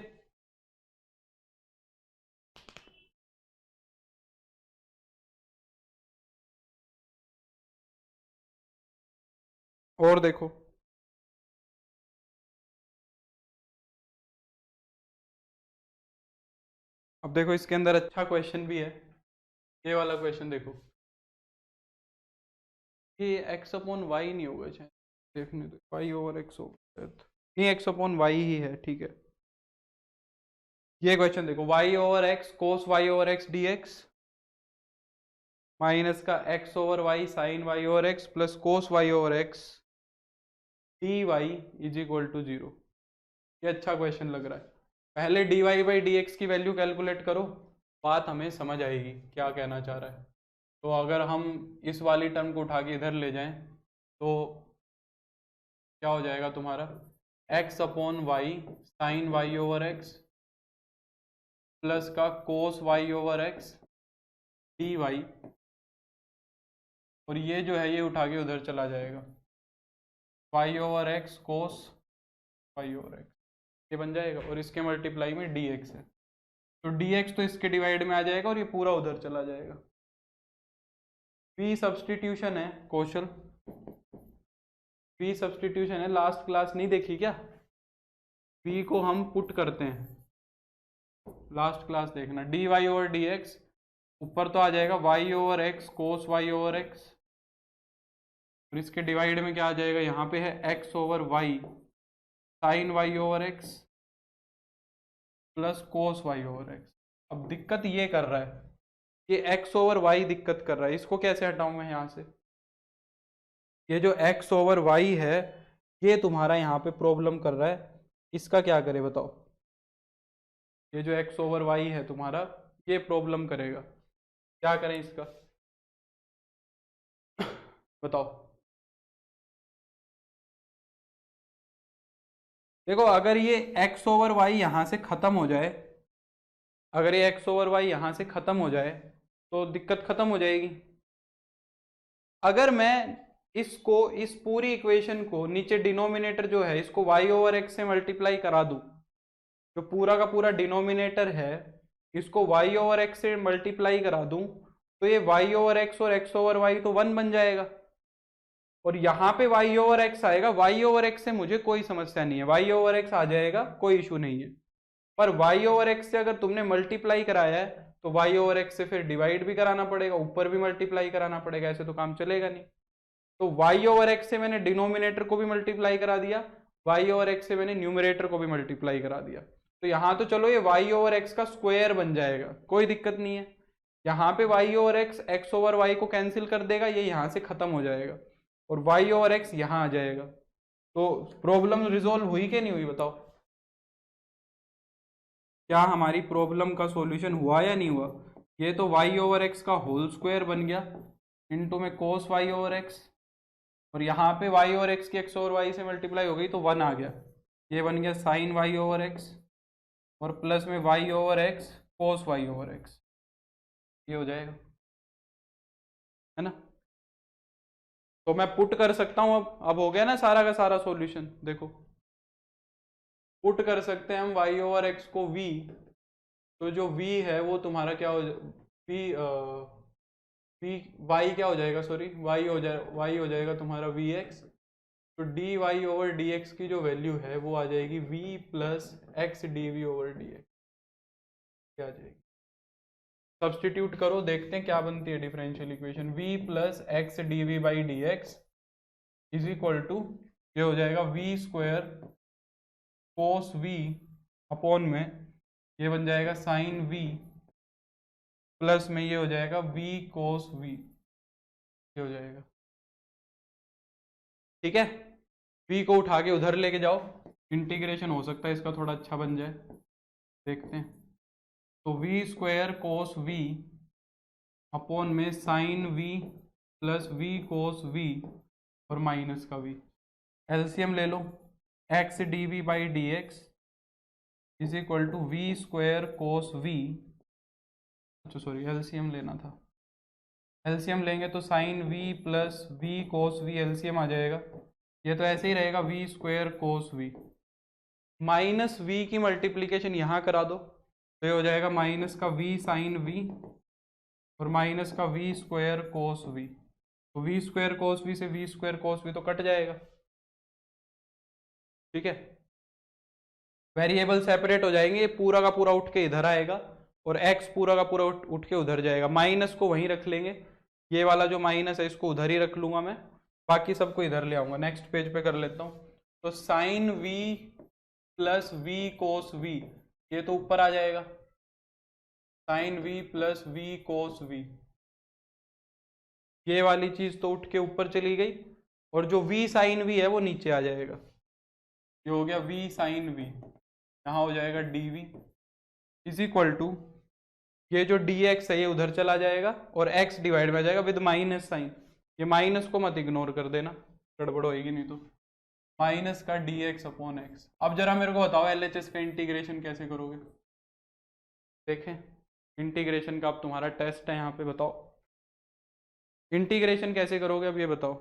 और देखो अब देखो इसके अंदर अच्छा क्वेश्चन भी है, ये वाला क्वेश्चन देखो, ये x अपॉन वाई नहीं होगा शायद, देखने दो, y ओवर एक्स होगा नहीं, x अपॉन वाई ही है, ठीक है। ये क्वेश्चन देखो, y over x cos y over x d x minus का x over y sine y over x plus cos y over x d y is equal to 0। ये अच्छा क्वेश्चन लग रहा है। पहले d y by d x की वैल्यू कैलकुलेट करो, बात हमें समझ आएगी क्या कहना चाह रहा है। तो अगर हम इस वाली टर्म को उठा के इधर ले जाएं तो क्या हो जाएगा तुम्हारा, x upon y sine y over x plus का cos y over x d y, और ये जो है ये उठा के उधर चला जाएगा, y over x cos y over x, ये बन जाएगा, और इसके मल्टीप्लाई में डी एक्स है, तो डी एक्स तो इसके डिवाइड में आ जाएगा और ये पूरा उधर चला जाएगा। पी सब्सटीट्यूशन है कौशल, पी सब्सटीट्यूशन है, लास्ट क्लास नहीं देखी क्या? पी को हम पुट करते हैं, लास्ट क्लास देखना, d y over d x, ऊपर तो आ जाएगा y over x cos y over x, और इसके डिवाइड में क्या आ जाएगा, यहाँ पे है x over y sine y over x plus cos y over x. अब दिक्कत ये कर रहा है, ये एक्स ओवर वाई दिक्कत कर रहा है, इसको कैसे हटाऊं मैं यहाँ से? ये जो एक्स ओवर वाई है ये तुम्हारा यहाँ पे प्रॉब्लम कर रहा है, इसका क्या करे बताओ? ये जो एक्स ओवर वाई है तुम्हारा ये प्रॉब्लम करेगा, क्या करें इसका बताओ? देखो अगर ये एक्स ओवर वाई यहाँ से खत्म हो जाए, अगर ये एक्स ओवर वाई यहाँ से खत्म हो जाए तो दिक्कत खत्म हो जाएगी। अगर मैं इसको, इस पूरी इक्वेशन को नीचे डिनोमिनेटर जो है इसको वाई ओवर एक्स से मल्टीप्लाई करा दूं, जो पूरा का पूरा डिनोमिनेटर है इसको वाई ओवर एक्स से मल्टीप्लाई करा दूं, तो ये वाई ओवर एक्स और एक्स ओवर वाई तो 1 बन जाएगा, और यहाँ पे वाई ओवर एक्स आएगा, वाई ओवर एक्स से मुझे कोई समस्या नहीं है, वाई ओवर एक्स आ जाएगा, कोई इशू नहीं है। पर वाई ओवर एक्स से अगर तुमने मल्टीप्लाई कराया है तो वाई ओवर एक्स से फिर डिवाइड भी कराना पड़ेगा, ऊपर भी मल्टीप्लाई कराना पड़ेगा, ऐसे तो काम चलेगा नहीं। तो वाई ओवर एक्स से मैंने डिनोमिनेटर को भी मल्टीप्लाई करा दिया, वाई ओवर एक्स से मैंने न्यूमरेटर को भी मल्टीप्लाई करा दिया, तो यहाँ तो चलो ये वाई ओवर एक्स का स्क्वायर बन जाएगा, कोई दिक्कत नहीं है। यहाँ पे y over x x over y को कैंसिल कर देगा, ये यहाँ से खत्म हो जाएगा, और वाई ओवर एक्स यहाँ आ जाएगा। तो प्रॉब्लम रिजोल्व हुई कि नहीं हुई बताओ? क्या हमारी प्रॉब्लम का सॉल्यूशन हुआ या नहीं हुआ? ये तो वाई ओवर एक्स का होल स्क्वायर बन गया इनटू में कोस वाई ओवर एक्स, और यहाँ पे वाई ओवर एक्स की एक्स ओवर वाई से मल्टीप्लाई हो गई तो 1 आ गया, ये बन गया साइन वाई ओवर एक्स, और प्लस में Y over x cos y over x, ये हो जाएगा, है ना? तो मैं पुट कर सकता हूँ, अब हो गया ना सारा का सारा सॉल्यूशन। देखो पुट कर सकते हैं हम वाई ओवर एक्स को v, तो जो v है वो तुम्हारा क्या हो v वाई क्या हो जाएगा, सॉरी वाई हो जाएगा तुम्हारा वी एक्स, तो d y over d x की जो वैल्यू है वो आ जाएगी v plus x d v over d x, क्या आ जाएगी? सब्सटीट्यूट करो, देखते हैं क्या बनती है differential equation. v plus x d v by d x is equal to, ये हो जाएगा v square cos v upon में ये बन जाएगा साइन v, प्लस में ये हो जाएगा v कोस v, ये हो जाएगा, ठीक है? v को उठा के उधर लेके जाओ, इंटीग्रेशन हो सकता है इसका थोड़ा अच्छा बन जाए, देखते हैं। तो v square cos v upon में sine v plus v cos v और माइनस का v, एलसीएम ले लो, x d v by d x is equal to v square cos v, अच्छा सॉरी एलसीएम लेना था, एलसीएम लेंगे तो sine v plus v cos v LCM आ जाएगा, ये तो ऐसे ही रहेगा v square cos v, minus v की मल्टीप्लीकेशन यहाँ करा दो तो ये हो जाएगा माइनस का v साइन v और माइनस का v स्क्वायर कोस v, तो v स्क्वायर कोस v से v स्क्वायर कोस v तो कट जाएगा, ठीक है? वेरिएबल सेपरेट हो जाएंगे, ये पूरा का पूरा उठ के इधर आएगा और x पूरा का पूरा उठ के उधर जाएगा, माइनस को वहीं रख लेंगे, ये वाला जो माइनस है इसको उधर ही रख लूंगा मैं, बाकी सबको इधर ले आऊंगा। नेक्स्ट पेज पे कर लेता हूँ, तो sine v plus v cos v, ये तो ऊपर आ जाएगा, sign v plus v cos v, ये वाली चीज तो उठ के ऊपर चली गई, और जो v साइन v है वो नीचे आ जाएगा, ये हो गया v साइन v, यहाँ हो जाएगा dv इज इक्वल टू, ये जो dx है ये उधर चला जाएगा और x डिवाइड में आ जाएगा विद माइनस साइन, ये माइनस को मत इग्नोर कर देना, गड़बड़ होएगी नहीं तो, माइनस का dx अपॉन x। अब जरा मेरे को बताओ LHS का इंटीग्रेशन कैसे करोगे? देखें इंटीग्रेशन का। अब तुम्हारा टेस्ट है यहाँ पे, बताओ इंटीग्रेशन कैसे करोगे, अब ये बताओ,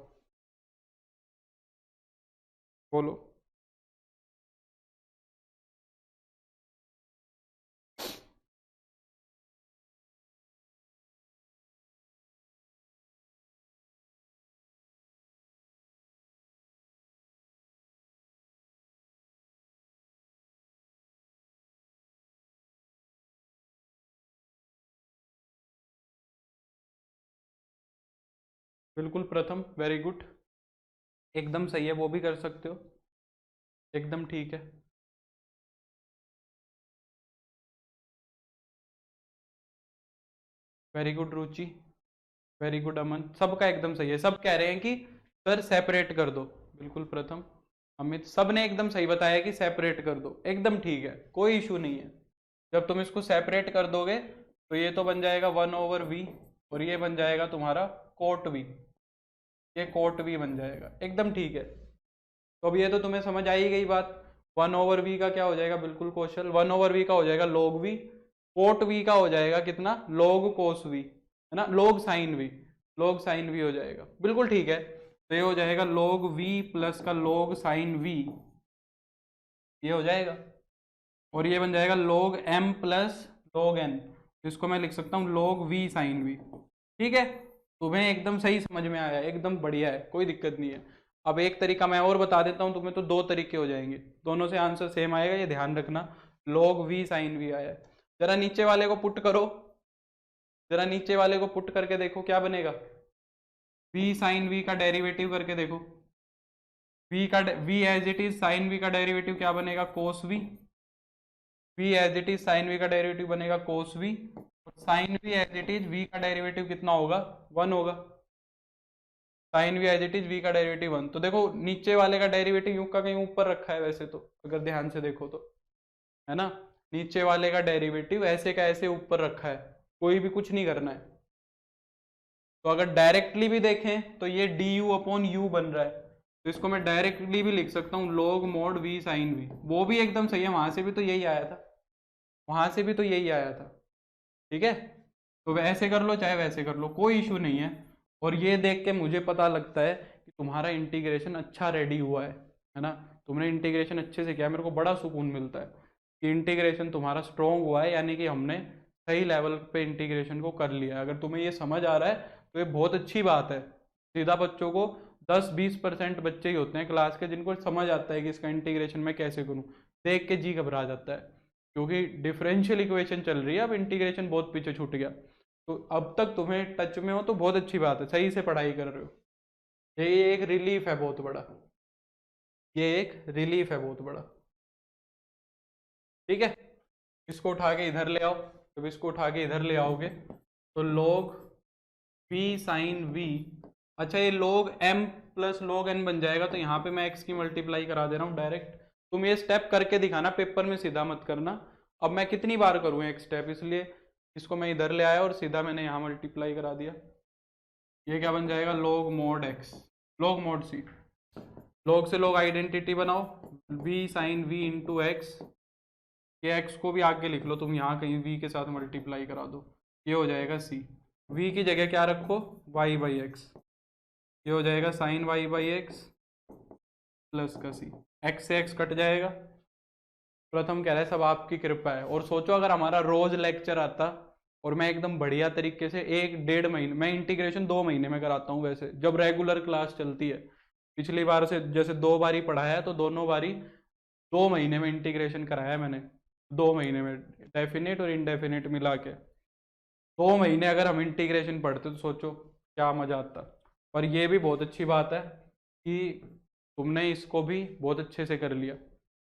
बोलो। बिल्कुल प्रथम, वेरी गुड, एकदम सही है, वो भी कर सकते हो, एकदम ठीक है। वेरी गुड रुचि, वेरी गुड अमन, सबका एकदम सही है। सब कह रहे हैं कि सर सेपरेट कर दो। बिल्कुल प्रथम, अमित, सब ने एकदम सही बताया कि सेपरेट कर दो, एकदम ठीक है, कोई इशू नहीं है। जब तुम इसको सेपरेट कर दोगे तो ये तो बन जाएगा 1/v, और ये बन जाएगा तुम्हारा कोट v, ये कोट v बन जाएगा, एकदम ठीक है। तो अब ये तो तुम्हें समझ आई गई बात। 1/v का क्या हो जाएगा, बिल्कुल कौशल, 1/v का हो जाएगा log v, कोट v का हो जाएगा कितना, log cos v, है ना, log sin v, log sin v हो जाएगा, बिल्कुल ठीक है। तो ये हो जाएगा log v प्लस का log sin v, ये हो जाएगा, और ये बन जाएगा log m plus log n, इसको मैं लिख सकता हूँ log v sin v। ठीक है, तुम्हें एकदम सही समझ में आया, एकदम बढ़िया है, कोई दिक्कत नहीं है। अब एक तरीका मैं और बता देता हूँ तुम्हें, तो दो तरीके हो जाएंगे, दोनों से आंसर सेम आएगा, ये ध्यान रखना। log v sin v आया है, जरा नीचे वाले को पुट करो, जरा नीचे वाले को पुट करके देखो क्या बनेगा, v sin v का डेरिवेटिव करके देखो, v का v as it is sin v का डेरिवेटिव क्या बनेगा, cos v, v as it is sin v का डेरिवेटिव बनेगा cos v, और sin v as it is v का डेरिवेटिव कितना होगा, 1 होगा। Sine v as it is v का डेरिवेटिव 1, तो देखो नीचे वाले का डेरिवेटिव यूं का कहीं ऊपर रखा है वैसे तो, अगर ध्यान से देखो तो, है ना, नीचे वाले का डेरिवेटिव ऐसे का ऐसे ऊपर रखा है, कोई भी कुछ नहीं करना है। तो अगर डायरेक्टली भी देखें तो ये डी यू अपॉन यू बन रहा है, तो इसको मैं डायरेक्टली भी लिख सकता हूँ log mod v sin v, वो भी एकदम सही है, वहां से भी तो यही आया था, वहां से भी तो यही आया था। ठीक है, तो वैसे कर लो चाहे वैसे कर लो, कोई इशू नहीं है। और ये देख के मुझे पता लगता है कि तुम्हारा इंटीग्रेशन अच्छा रेडी हुआ है ना, तुमने इंटीग्रेशन अच्छे से किया, मेरे को बड़ा सुकून मिलता है कि इंटीग्रेशन तुम्हारा स्ट्रॉन्ग हुआ है, यानी कि हमने सही लेवल पे इंटीग्रेशन को कर लिया। अगर तुम्हें ये समझ आ रहा है तो ये बहुत अच्छी बात है। सीधा बच्चों को 10-20% बच्चे ही होते हैं क्लास के जिनको समझ आता है कि इसका इंटीग्रेशन मैं कैसे करूँ, देख के जी घबरा जाता है, क्योंकि डिफरेंशियल इक्वेशन चल रही है, अब इंटीग्रेशन बहुत पीछे छूट गया। तो अब तक तुम्हें टच में हो तो बहुत अच्छी बात है, सही से पढ़ाई कर रहे हो, ये एक रिलीफ है बहुत बड़ा, ये एक रिलीफ है बहुत बड़ा। ठीक है, इसको उठा के इधर ले आओ, जब इसको उठा के इधर ले आओगे तो log v sin v, अच्छा ये log m plus log n बन जाएगा, तो यहाँ पे मैं x की मल्टीप्लाई करा दे रहा हूँ डायरेक्ट। तुम ये स्टेप करके दिखाना, पेपर में सीधा मत करना। अब मैं कितनी बार करूँ एक स्टेप, इसलिए इसको मैं इधर ले आया और सीधा मैंने यहाँ मल्टीप्लाई करा दिया। ये क्या बन जाएगा, log mod x, log mod c, log से log आइडेंटिटी बनाओ, v sin v into x, ये x को भी आगे लिख लो तुम, यहाँ कहीं v के साथ मल्टीप्लाई करा दो, ये हो जाएगा c, v की जगह क्या रखो, y बाई एक्स, ये हो जाएगा sine y by x plus का c, x से x कट जाएगा। प्रथम कह रहा है सब आपकी कृपा है। और सोचो अगर हमारा रोज लेक्चर आता और मैं एकदम बढ़िया तरीके से 1-1.5 महीने, मैं इंटीग्रेशन 2 महीने में कराता हूँ वैसे जब रेगुलर क्लास चलती है, पिछली बार से जैसे 2 बारी पढ़ाया है तो दोनों बारी 2 महीने में इंटीग्रेशन कराया है मैंने, 2 महीने में डेफिनेट और इनडेफिनेट मिला के 2 महीने अगर हम इंटीग्रेशन पढ़ते तो सोचो क्या मजा आता। और ये भी बहुत अच्छी बात है कि तुमने इसको भी बहुत अच्छे से कर लिया,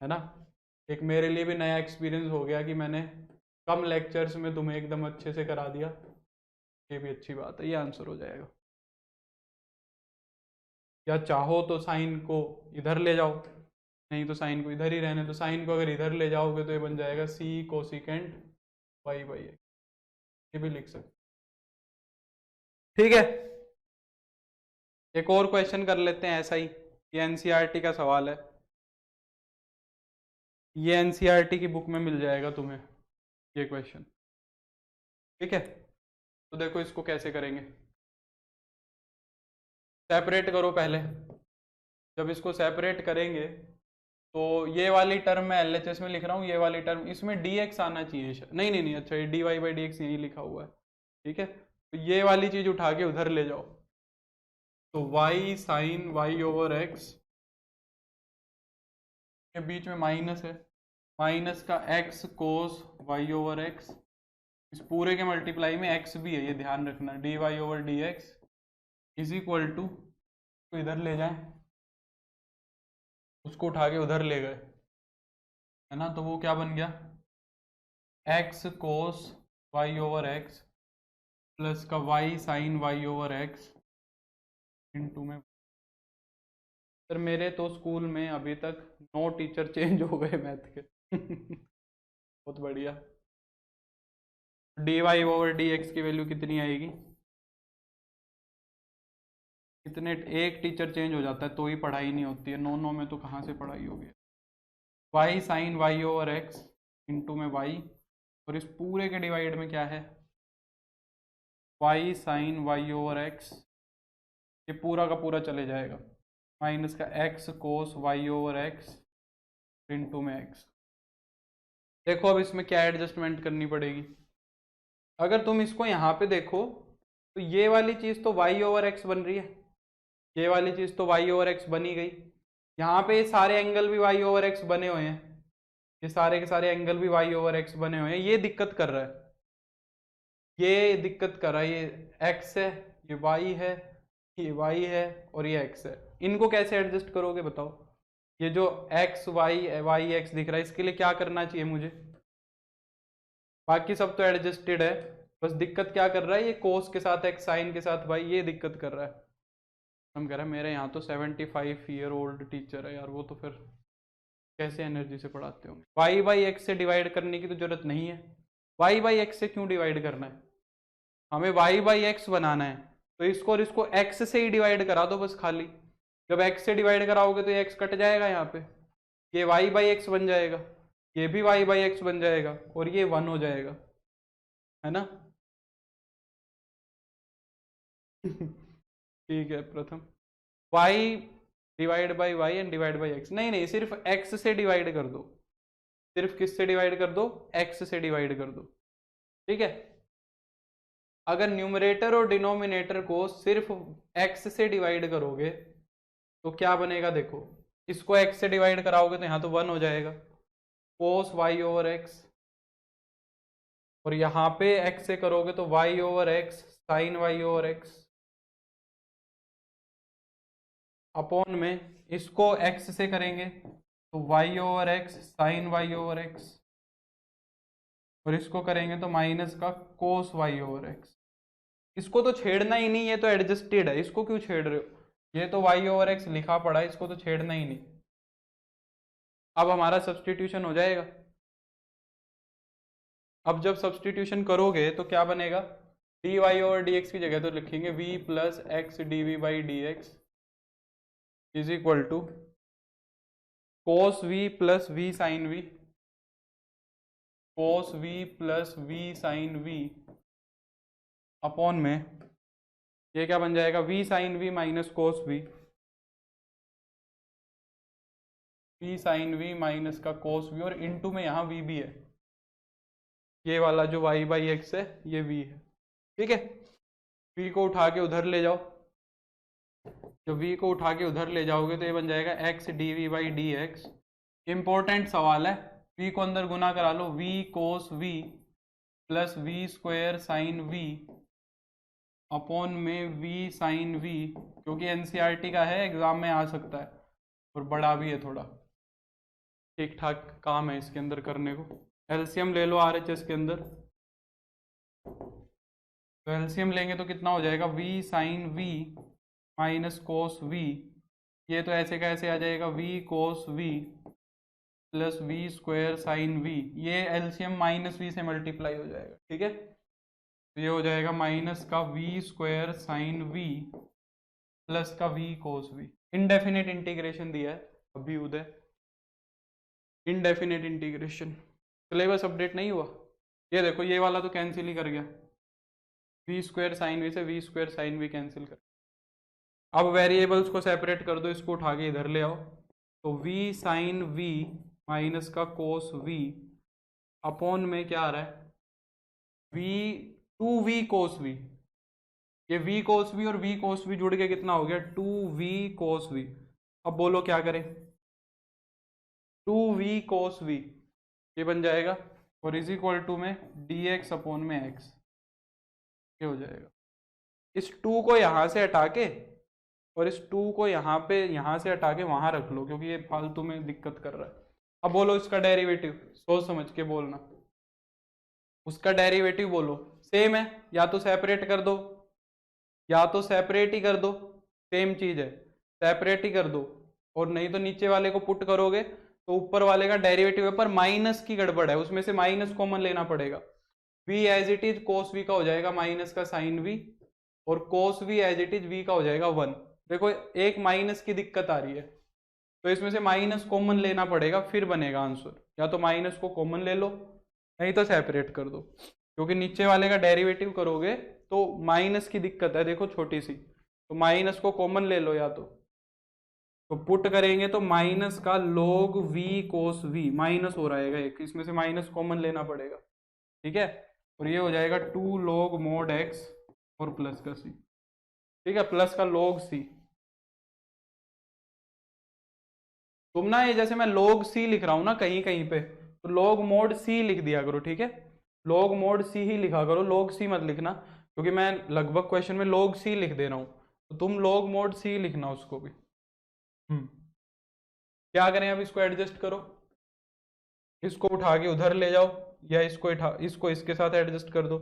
है ना, एक मेरे लिए भी नया एक्सपीरियंस हो गया कि मैंने कम लेक्चर्स में तुम्हें एकदम अच्छे से करा दिया, ये भी अच्छी बात है। ये आंसर हो जाएगा, या चाहो तो साइन को इधर ले जाओ, नहीं तो साइन को इधर ही रहने, तो साइन को अगर इधर ले जाओगे तो ये बन जाएगा सी कोसिकेंट वाई बाई एक्स, ये भी लिख सकते। ठीक है, एक और क्वेश्चन कर लेते हैं ऐसा ही, ये एनसीईआरटी का सवाल है, ये एनसीईआरटी की बुक में मिल जाएगा तुम्हें ये क्वेश्चन। ठीक है, तो देखो इसको कैसे करेंगे। सेपरेट करो पहले। जब इसको सेपरेट करेंगे तो ये वाली टर्म मैं एलएचएस में लिख रहा हूँ, ये वाली टर्म इसमें dx आना चाहिए। नहीं नहीं नहीं, अच्छा ये dy बाई डी एक्स यही लिखा हुआ है। ठीक है, तो ये वाली चीज उठा के उधर ले जाओ, तो y sine y over x के बीच में माइनस है, माइनस का x cos y over x, इस पूरे के मल्टीप्लाई में x भी है, ये ध्यान रखना, dy over d x is equal to, तो इधर ले जाएं, उसको उठा के उधर ले गए, है ना, तो वो क्या बन गया, x cos y over x plus का y sine y over x into में। सर मेरे तो स्कूल में अभी तक 9 टीचर चेंज हो गए मैथ के बहुत बढ़िया। dy ओवर डी एक्स की वैल्यू कितनी आएगी, कितने, एक टीचर चेंज हो जाता है तो ही पढ़ाई नहीं होती है, 9 में तो कहाँ से पढ़ाई होगी। y sine y over x into में y, और इस पूरे के डिवाइड में क्या है, y sine y over x, ये पूरा का पूरा चले जाएगा, माइनस का x cos y over x into में x। देखो अब इसमें क्या एडजस्टमेंट करनी पड़ेगी, अगर तुम इसको यहाँ पे देखो तो ये वाली चीज़ तो y ओवर x बन रही है, ये वाली चीज़ तो y ओवर x बनी गई, यहाँ पे ये सारे एंगल भी y ओवर x बने हुए हैं, ये सारे के सारे एंगल भी y ओवर x बने हुए हैं, ये दिक्कत कर रहा है, ये दिक्कत कर रहा है, ये x है, ये y है, ये y है और ये x है, इनको कैसे एडजस्ट करोगे बताओ। ये जो x y y x दिख रहा है इसके लिए क्या करना चाहिए मुझे, बाकी सब तो एडजस्टेड है, बस दिक्कत क्या कर रहा है, ये कोस के साथ x साइन के साथ y, ये दिक्कत कर रहा है। हम कह रहे हैं मेरे यहाँ तो 75 ईयर ओल्ड टीचर है यार, वो तो फिर कैसे एनर्जी से पढ़ाते होंगे। y बाई एक्स से डिवाइड करने की तो जरूरत नहीं है, y बाई एक्स से क्यों डिवाइड करना है, हमें y बाई एक्स बनाना है, तो इसको और इसको x से ही डिवाइड करा दो बस खाली, जब x से डिवाइड कराओगे तो ये x कट जाएगा, यहाँ पे ये y बाई एक्स बन जाएगा, ये भी y बाई एक्स बन जाएगा और ये 1 हो जाएगा, है ना ठीक है, प्रथम y divide by y and divide by x, नहीं नहीं सिर्फ x से डिवाइड कर दो, सिर्फ किस से डिवाइड कर दो, x से डिवाइड कर दो, ठीक है। अगर न्यूमरेटर और डिनोमिनेटर को सिर्फ x से डिवाइड करोगे तो क्या बनेगा, देखो इसको x से डिवाइड कराओगे तो यहाँ तो 1 हो जाएगा, कोस y ओवर x, और यहाँ पे x से करोगे तो y over x sine y over x, upon में इसको x से करेंगे तो y over x sine y over x, और इसको करेंगे तो माइनस का कोस y ओवर x। इसको तो छेड़ना ही नहीं, ये तो एडजस्टेड है, इसको क्यों छेड़ रहे हो, ये तो y ओवर x लिखा पड़ा है, इसको तो छेड़ना ही नहीं। अब हमारा सब्सटीट्यूशन हो जाएगा, अब जब सब्सटीट्यूशन करोगे तो क्या बनेगा, dy ओवर dx की जगह तो लिखेंगे v plus x d v by d x is equal to cos v plus v sine v, cos v plus v sine v, upon में ये क्या बन जाएगा, v sine v minus cos v, v sine v minus का कोस v, और इनटू में यहाँ v भी है, ये वाला जो y बाई एक्स है ये v है, ठीक है। v को उठा के उधर ले जाओ, जब v को उठा के उधर ले जाओगे तो ये बन जाएगा x d v by d x. Important सवाल है, v को अंदर गुना करा लो, v cos v plus v square sine v upon में v साइन v, क्योंकि एनसीईआरटी का है, एग्जाम में आ सकता है और बड़ा भी है थोड़ा, ठीक ठाक काम है इसके अंदर करने को। एलसीएम ले लो आरएचएस के अंदर, तो एलसीएम लेंगे तो कितना हो जाएगा, v sine v minus cos v, ये तो ऐसे का ऐसे आ जाएगा v cos v plus v square sine v, ये एलसीएम माइनस v से मल्टीप्लाई हो जाएगा, ठीक है, तो ये हो जाएगा माइनस का v square sine v plus का v cos v। Indefinite integration दिया है अभी उदय, इनडेफिनेट इंटीग्रेशन। सिलेबस अपडेट नहीं हुआ, ये देखो ये वाला तो कैंसिल ही कर गया, वी स्क्वायर साइन वी से v square sine v cancel कर। अब वेरिएबल्स को सेपरेट कर दो, इसको उठा के इधर ले आओ। तो वी साइन वी माइनस का कोस वी अपॉन में क्या आ रहा है, वी 2v कोस वी। ये v कोस वी और v कोस वी जुड़ के कितना हो गया, 2v कोस वी। अब बोलो क्या करें, 2v कोस वी ये बन जाएगा और इज इक्वल टू में dx अपॉन में x, ये हो जाएगा। इस 2 को यहां से हटा के और इस 2 को यहां से हटा के वहां रख लो, क्योंकि ये फालतू में दिक्कत कर रहा है। अब बोलो इसका डेरिवेटिव, सोच समझ के बोलना। उसका डेरिवेटिव बोलो, सेम है, या तो सेपरेट कर दो या तो सेपरेट ही कर दो, सेम चीज है, सेपरेट ही कर दो। और नहीं तो नीचे वाले को पुट करोगे तो ऊपर वाले का डेरिवेटिव है पर माइनस की गड़बड़ है, उसमें से माइनस कॉमन लेना पड़ेगा। v as it is cos v का हो जाएगा माइनस का साइन v, और cos v as it is v का हो जाएगा 1। देखो एक माइनस की दिक्कत आ रही है, तो इसमें से माइनस कॉमन लेना पड़ेगा, फिर बनेगा आंसर। या तो माइनस को कॉमन ले लो, नहीं तो सेपरेट कर दो, क्योंकि नीचे वाले का डेरिवेटिव करोगे तो माइनस की दिक्कत है, देखो छोटी सी। तो माइनस को कॉमन ले लो, या तो पुट करेंगे तो माइनस का log v cos v, minus हो रहेगा एक, इसमें से माइनस कॉमन लेना पड़ेगा, ठीक है। और ये हो जाएगा 2 log mod x और प्लस का c, ठीक है, प्लस का log c। तुम ना ये जैसे मैं log c लिख रहा हूं ना कहीं कहीं पे, तो log mod c लिख दिया करो, ठीक है। log mod c ही लिखा करो, log c मत लिखना, क्योंकि मैं लगभग क्वेश्चन में log c लिख दे रहा हूं, तो तुम log mod c लिखना उसको भी। क्या करें, अब इसको एडजस्ट करो, इसको उठा के उधर ले जाओ, या इसको इसके साथ एडजस्ट कर दो,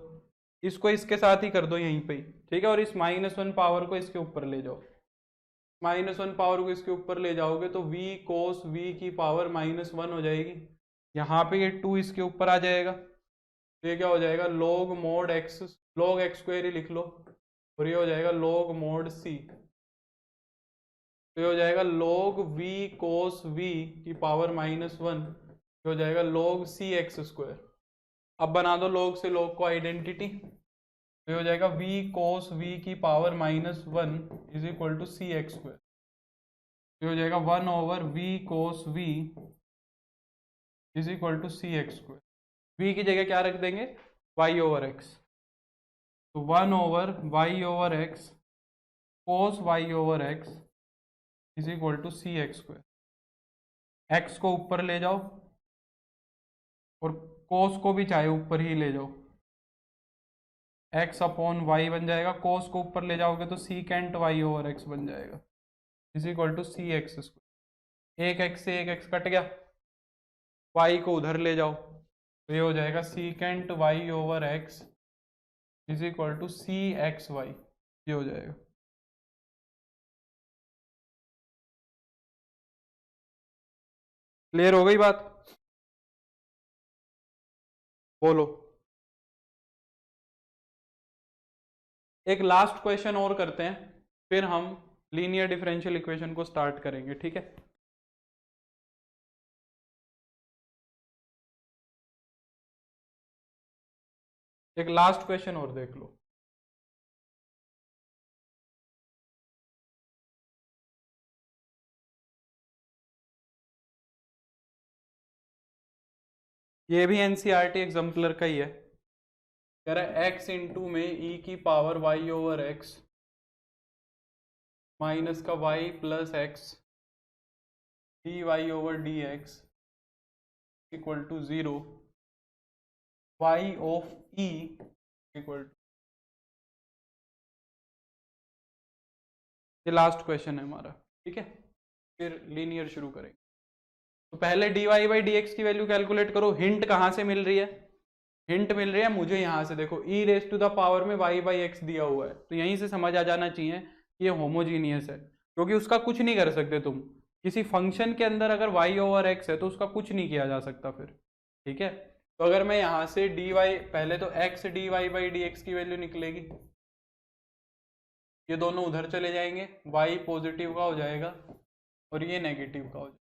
इसको इसके साथ ही कर दो यहीं पे ही, ठीक है। और इस -1 पावर को इसके ऊपर ले जाओ, -1 पावर को इसके ऊपर ले जाओगे तो v कोस v की पावर -1 हो जाएगी। यहाँ पे ये 2 इसके ऊपर आ जाएगा, तो ये क्या हो जाएगा, log mod x, log x square ही लिख लो, और ये हो जाएगा log mod c। तो ये हो जाएगा log v कोस v की पावर -1, हो जाएगा log c x स्क्वायर। अब बना दो log से log को आइडेंटिटी, तो हो जाएगा v कोस v की power -1 is equal to c x square. तो हो जाएगा 1 over v cos v is equal to c x square. v की जगह क्या रख देंगे, y ओवर x, तो 1 over y over x cos y over x is equal to c x square. x को ऊपर ले जाओ और कोस को भी चाहे ऊपर ही ले जाओ, x अपॉन वाई बन जाएगा, कोस को ऊपर ले जाओगे तो सीकेंट y ओवर x बन जाएगा is equal to c x square. एक x से एक x कट गया, y को उधर ले जाओ तो ये हो जाएगा secant y over x is equal to c x y, ये हो जाएगा। क्लियर हो गई बात, बोलो। एक लास्ट क्वेश्चन और करते हैं, फिर हम लीनियर डिफरेंशियल इक्वेशन को स्टार्ट करेंगे, ठीक है। एक लास्ट क्वेश्चन और देख लो। ये भी एनसीईआरटी एग्जाम्पलर का ही है, कह रहा है x इंटू में e की power y over x minus का y plus x d y over d x equal to 0, y of e equal to, ये लास्ट क्वेश्चन है हमारा, ठीक है। फिर लीनियर शुरू करेंगे। तो पहले d y by d x की वैल्यू कैलकुलेट करो। हिंट कहाँ से मिल रही है, हिंट मिल रही है मुझे यहाँ से, देखो e raise to the power में y बाई एक्स दिया हुआ है, तो यहीं से समझ आ जाना चाहिए कि ये होमोजीनियस है, क्योंकि उसका कुछ नहीं कर सकते तुम। किसी फंक्शन के अंदर अगर y ओवर एक्स है तो उसका कुछ नहीं किया जा सकता फिर, ठीक है। तो अगर मैं यहाँ से डी वाई, पहले तो x d y by d x की वैल्यू निकलेगी, ये दोनों उधर चले जाएंगे, y पॉजिटिव का हो जाएगा और ये नेगेटिव का हो जाएगा।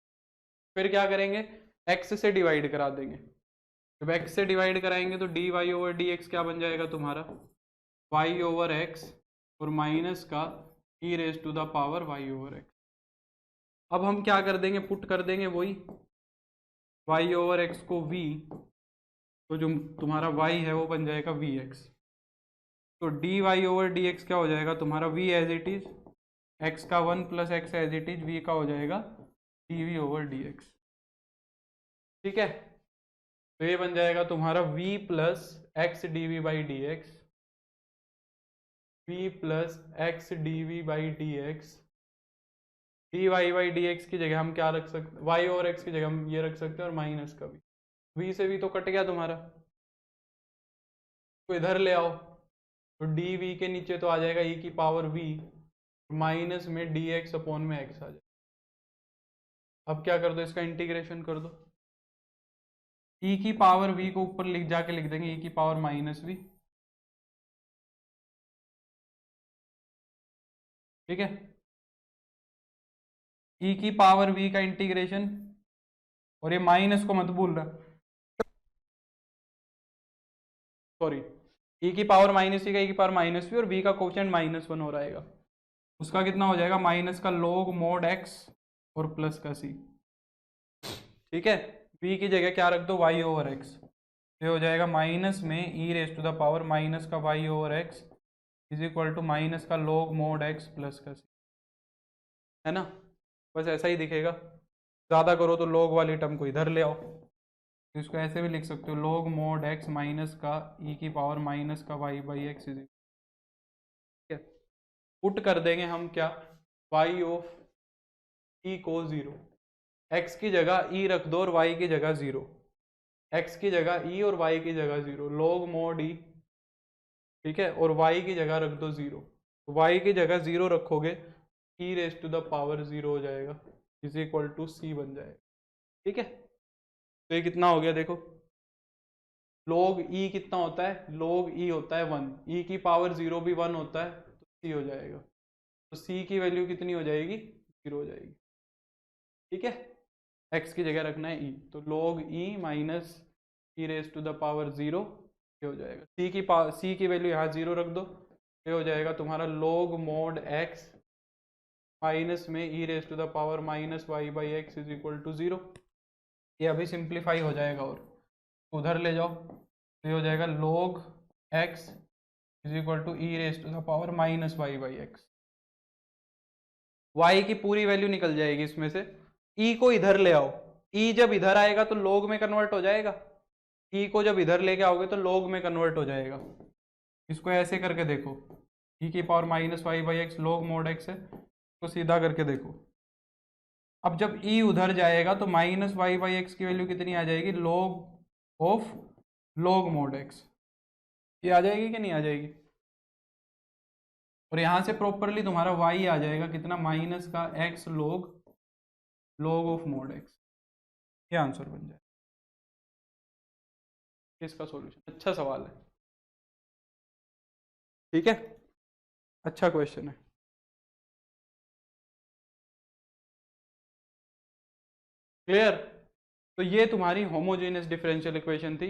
फिर क्या करेंगे, x से डिवाइड करा देंगे। जब x से डिवाइड कराएंगे तो d y over d x क्या बन जाएगा तुम्हारा, वाई ओवर एक्स और माइनस का e raise to the power y over x. अब हम क्या कर देंगे, पुट कर देंगे वही वाई ओवर एक्स को v, तो जो तुम्हारा y है वो बन जाएगा वी एक्स। तो d y over d x क्या हो जाएगा तुम्हारा v as it is, x का 1 plus x as it is v का हो जाएगा d v over d x. ठीक है, तो ये बन जाएगा तुम्हारा v plus x d v by d x, v plus x d v by d x. D y by d x की जगह हम क्या रख सकते, वाई ओवर एक्स की जगह हम ये रख सकते हैं, और माइनस का v से v तो कट गया तुम्हारा, तो इधर ले आओ, तो डी वी के नीचे तो आ जाएगा e की पावर v, माइनस में डी एक्स अपॉन में x आ जाएगा। अब क्या कर दो, इसका इंटीग्रेशन कर दो, e की पावर v को ऊपर लिख जाके लिख देंगे e की पावर माइनस v। ठीक है, e की पावर v का इंटीग्रेशन, और ये माइनस को मत भूलना, सॉरी, e की पावर माइनस का e की पावर माइनस v, और v का कोफिशिएंट -1 हो रहेगा, उसका कितना हो जाएगा माइनस का log mod x और प्लस का c। ठीक है, v की जगह क्या रख दो y ओवर x, ये हो जाएगा माइनस में e raise to the power minus का y over x is equal to minus का log mod x प्लस का c, है ना। बस ऐसा ही दिखेगा, ज़्यादा करो तो log वाली टर्म को इधर ले आओ, तो इसको ऐसे भी लिख सकते हो log mod x माइनस का e की पावर माइनस का y बाई एक्स इज, ठीक है। पुट कर देंगे हम क्या, y ऑफ e को 0, x की जगह e रख दो और y की जगह 0, x की जगह e और y की जगह 0, log mod e, ठीक है, और y की जगह रख दो 0, तो y की जगह 0 रखोगे e raise to the power 0 हो जाएगा, इज इक्वल टू c बन जाएगा। ठीक है, तो ये कितना हो गया देखो, log e कितना होता है, log e होता है 1, e की पावर 0 भी 1 होता है, तो c हो जाएगा, तो c की वैल्यू कितनी हो जाएगी, 0 हो जाएगी। ठीक है, x की जगह रखना है e, तो log e minus e raise to the power 0, ये हो जाएगा, c की वैल्यू यहाँ 0 रख दो, ये हो जाएगा तुम्हारा log mod x माइनस में e raise to the power minus y by x is equal to 0। ये अभी सिंप्लीफाई हो जाएगा, और उधर ले जाओ, तो ये हो जाएगा log x is equal to e raise to the power minus y by x. y की पूरी वैल्यू निकल जाएगी इसमें से, e को इधर ले आओ, e जब इधर आएगा तो log में कन्वर्ट हो जाएगा, e को जब इधर लेके आओगे तो log में कन्वर्ट हो जाएगा। इसको ऐसे करके देखो, e की power minus y by x log mod x है, तो सीधा करके देखो, अब जब e उधर जाएगा तो माइनस वाई बाई एक्स की वैल्यू कितनी आ जाएगी, log of log mod x, ये आ जाएगी कि नहीं आ जाएगी, और यहां से प्रॉपरली तुम्हारा y आ जाएगा कितना, माइनस का x log of mod x, ये आंसर बन जाए इसका सॉल्यूशन। अच्छा सवाल है, ठीक है, अच्छा क्वेश्चन है। क्लियर, तो ये तुम्हारी होमोजेनियस डिफरेंशियल इक्वेशन थी,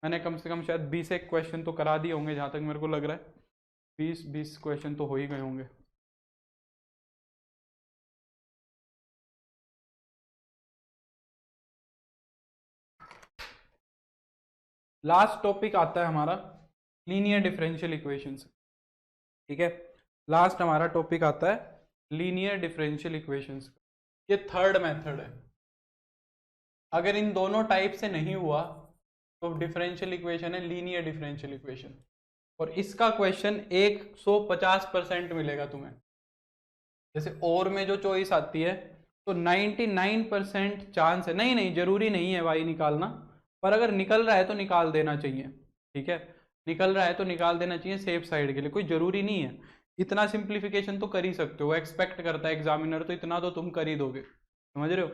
मैंने कम से कम शायद 20 एक क्वेश्चन तो करा दिए होंगे, जहां तक मेरे को लग रहा है 20 क्वेश्चन तो हो ही गए होंगे। लास्ट टॉपिक आता है हमारा लीनियर डिफरेंशियल इक्वेशंस, ठीक है, लास्ट हमारा टॉपिक आता है लीनियर डिफरेंशियल इक्वेशंस। ये थर्ड मेथड है, अगर इन दोनों टाइप से नहीं हुआ तो डिफरेंशियल इक्वेशन है लीनियर डिफरेंशियल इक्वेशन, और इसका क्वेश्चन 150% मिलेगा तुम्हें। जैसे और में जो चॉइस आती है तो 99% चांस है, नहीं जरूरी नहीं है भाई निकालना, पर अगर निकल रहा है तो निकाल देना चाहिए। ठीक है, निकल रहा है तो निकाल देना चाहिए सेफ साइड के लिए, कोई जरूरी नहीं है, इतना सिंप्लीफिकेशन तो कर ही सकते हो, एक्सपेक्ट करता है एग्जामिनर, तो इतना तो तुम कर ही दोगे, समझ रहे हो।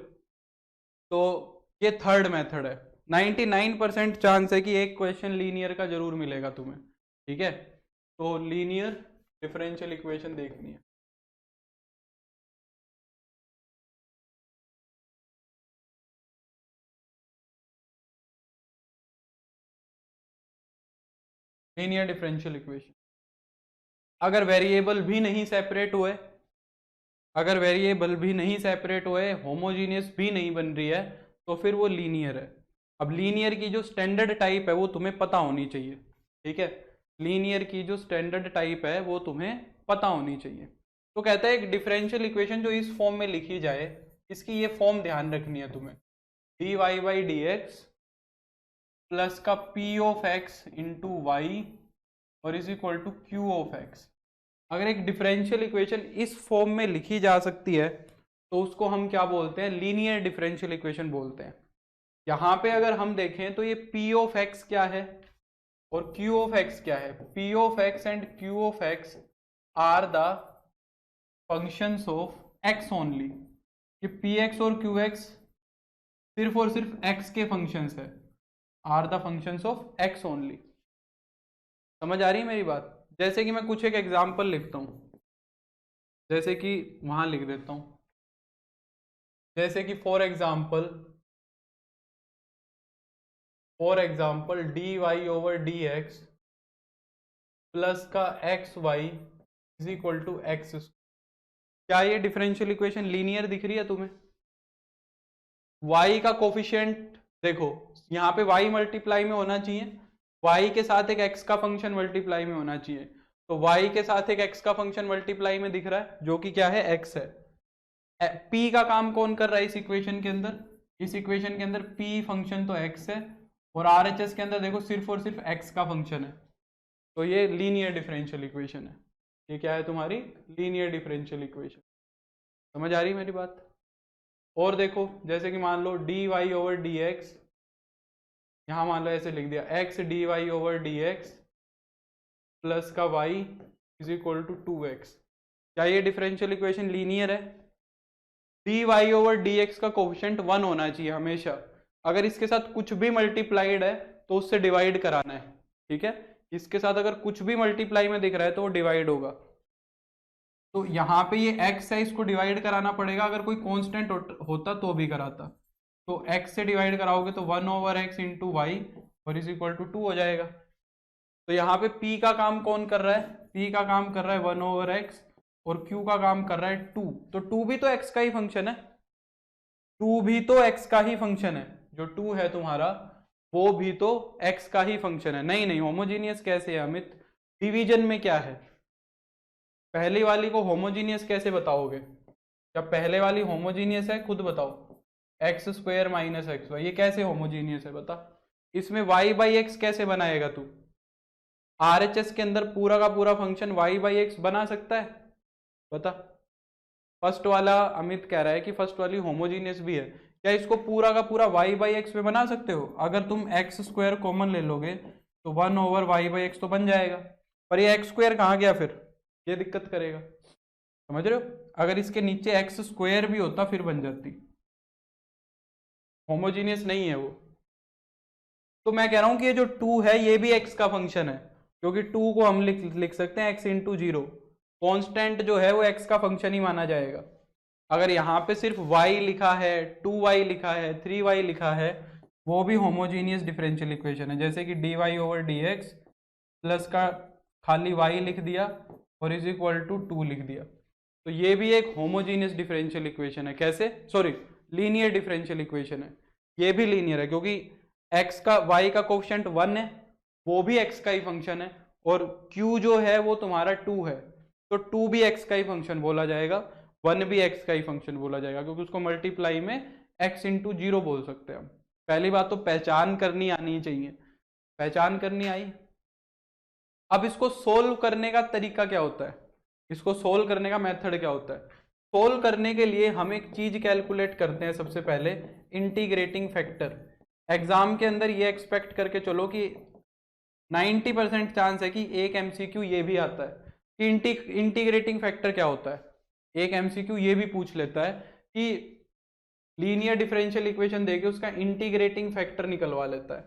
तो ये थर्ड मेथड है, 99% चांस है कि एक क्वेश्चन लीनियर का जरूर मिलेगा तुम्हें। ठीक है, तो लीनियर डिफरेंशियल इक्वेशन देखनी है। लीनियर डिफरेंशियल इक्वेशन अगर वेरिएबल भी नहीं सेपरेट हुए, अगर वेरिएबल भी नहीं सेपरेट हुए, होमोजीनियस भी नहीं बन रही है, तो फिर वो लीनियर है। अब लीनियर की जो स्टैंडर्ड टाइप है वो तुम्हें पता होनी चाहिए, ठीक है। लीनियर की जो स्टैंडर्ड टाइप है वो तुम्हें पता होनी चाहिए। तो कहता है एक डिफरेंशियल इक्वेशन जो इस फॉर्म में लिखी जाए, इसकी ये फॉर्म ध्यान रखनी है तुम्हें, dy by d x plus का p of x into y और is equal to q of x। अगर एक डिफरेंशियल इक्वेशन इस फॉर्म में लिखी जा सकती है तो उसको हम क्या बोलते हैं, लीनियर डिफरेंशियल इक्वेशन बोलते हैं। यहां पे अगर हम देखें तो ये p ऑफ x क्या है और q ऑफ x क्या है। p of x and q of x are the functions of x only. ये px और qx सिर्फ और सिर्फ x के फंक्शंस है, are the functions of x only. समझ आ रही है मेरी बात। जैसे कि मैं कुछ एक एग्जाम्पल लिखता हूं, जैसे कि वहां लिख देता हूं, जैसे कि for example d y over d x plus का x y is equal to x. क्या ये डिफरेंशियल इक्वेशन लीनियर दिख रही है तुम्हें। y का कोफिशिएंट देखो, यहाँ पे y मल्टीप्लाई में होना चाहिए, y के साथ एक x का फंक्शन मल्टीप्लाई में होना चाहिए। तो y के साथ एक x का फंक्शन मल्टीप्लाई में दिख रहा है जो कि क्या है, x है। p का काम कौन कर रहा है इस इक्वेशन के अंदर, इस इक्वेशन के अंदर p फंक्शन तो x है और RHS के अंदर देखो सिर्फ और सिर्फ x का फंक्शन है। तो ये लीनियर डिफरेंशियल इक्वेशन है। ये क्या है तुम्हारी लीनियर डिफरेंशियल इक्वेशन। समझ आ रही है मेरी बात। और देखो जैसे कि मान लो d y over d x, यहां मान लो ऐसे लिख दिया x d y over d x plus का y is equal to 2x। क्या ये डिफरेंशियल इक्वेशन लीनियर है। D y over d x का कोफिशिएंट 1 होना चाहिए हमेशा। अगर इसके साथ कुछ भी मल्टीप्लाइड है तो उससे डिवाइड कराना है, ठीक है। इसके साथ अगर कुछ भी मल्टीप्लाई में दिख रहा है तो वो डिवाइड होगा। तो यहाँ पे ये x है, इसको डिवाइड कराना पड़ेगा। अगर कोई कांस्टेंट होता तो भी कराता। तो x से डिवाइड कराओगे तो 1 ओवर एक्स इंटू वाई और इज इक्वल टू 2 हो जाएगा। तो यहाँ पे p का काम कौन कर रहा है, p का काम कर रहा है 1 ओवर एक्स और q का काम कर रहा है 2। तो 2 भी तो x का ही फंक्शन है, 2 भी तो x का ही फंक्शन है। जो 2 है तुम्हारा वो भी तो x का ही फंक्शन है। नहीं नहीं, होमोजीनियस कैसे है अमित, डिवीजन में क्या है। पहली वाली को होमोजीनियस कैसे बताओगे, जब पहले वाली होमोजीनियस है खुद बताओ, x square minus x y, ये कैसे होमोजीनियस है बता। इसमें वाई बाई एक्स कैसे बनाएगा तू, आरएचएस के अंदर पूरा का पूरा फंक्शन वाई बाई एक्स बना सकता है बता। फर्स्ट वाला अमित कह रहा है कि फर्स्ट वाली होमोजीनियस भी है, क्या इसको पूरा का पूरा वाई बाई एक्स में बना सकते हो। अगर तुम एक्स स्क्वायर कॉमन ले लोगे तो 1 ओवर वाई बाई एक्स तो बन जाएगा, पर ये एक्स स्क्वायर कहाँ गया, फिर ये दिक्कत करेगा। समझ रहे हो, अगर इसके नीचे एक्स स्क्वायर भी होता फिर बन जाती, होमोजीनियस नहीं है वो। तो मैं कह रहा हूं कि ये जो 2 है ये भी x का फंक्शन है, क्योंकि 2 को हम लिख सकते हैं x इंटू 0। कॉन्स्टेंट जो है वो x का फंक्शन ही माना जाएगा। अगर यहाँ पे सिर्फ y लिखा है, 2y लिखा है, 3y लिखा है, वो भी होमोजीनियस डिफरेंशियल इक्वेशन है। जैसे कि dy ओवर dx प्लस का खाली y लिख दिया और इज इक्वल टू 2 लिख दिया, तो ये भी एक होमोजीनियस डिफरेंशियल इक्वेशन है। कैसे, सॉरी लीनियर डिफरेंशियल इक्वेशन है। ये भी लीनियर है क्योंकि x का y का कोफिशिएंट 1 है, वो भी x का ही फंक्शन है, और q जो है वो तुम्हारा 2 है, तो 2 भी x का ही फंक्शन बोला जाएगा, 1 भी x का ही फंक्शन बोला जाएगा, क्योंकि उसको मल्टीप्लाई में x इंटू 0 बोल सकते हैं हम। पहली बात तो पहचान करनी आनी चाहिए, पहचान करनी आई। अब इसको सोल्व करने का तरीका क्या होता है, इसको सोल्व करने का मेथड क्या होता है। सोल्व करने के लिए हम एक चीज कैलकुलेट करते हैं सबसे पहले, इंटीग्रेटिंग फैक्टर। एग्जाम के अंदर ये एक्सपेक्ट करके चलो कि 90% चांस है कि एक एमसीक्यू ये भी आता है कि इंटीग्रेटिंग फैक्टर क्या होता है। एक एमसीक्यू ये भी पूछ लेता है कि लीनियर डिफरेंशियल इक्वेशन देके उसका इंटीग्रेटिंग फैक्टर निकलवा लेता है,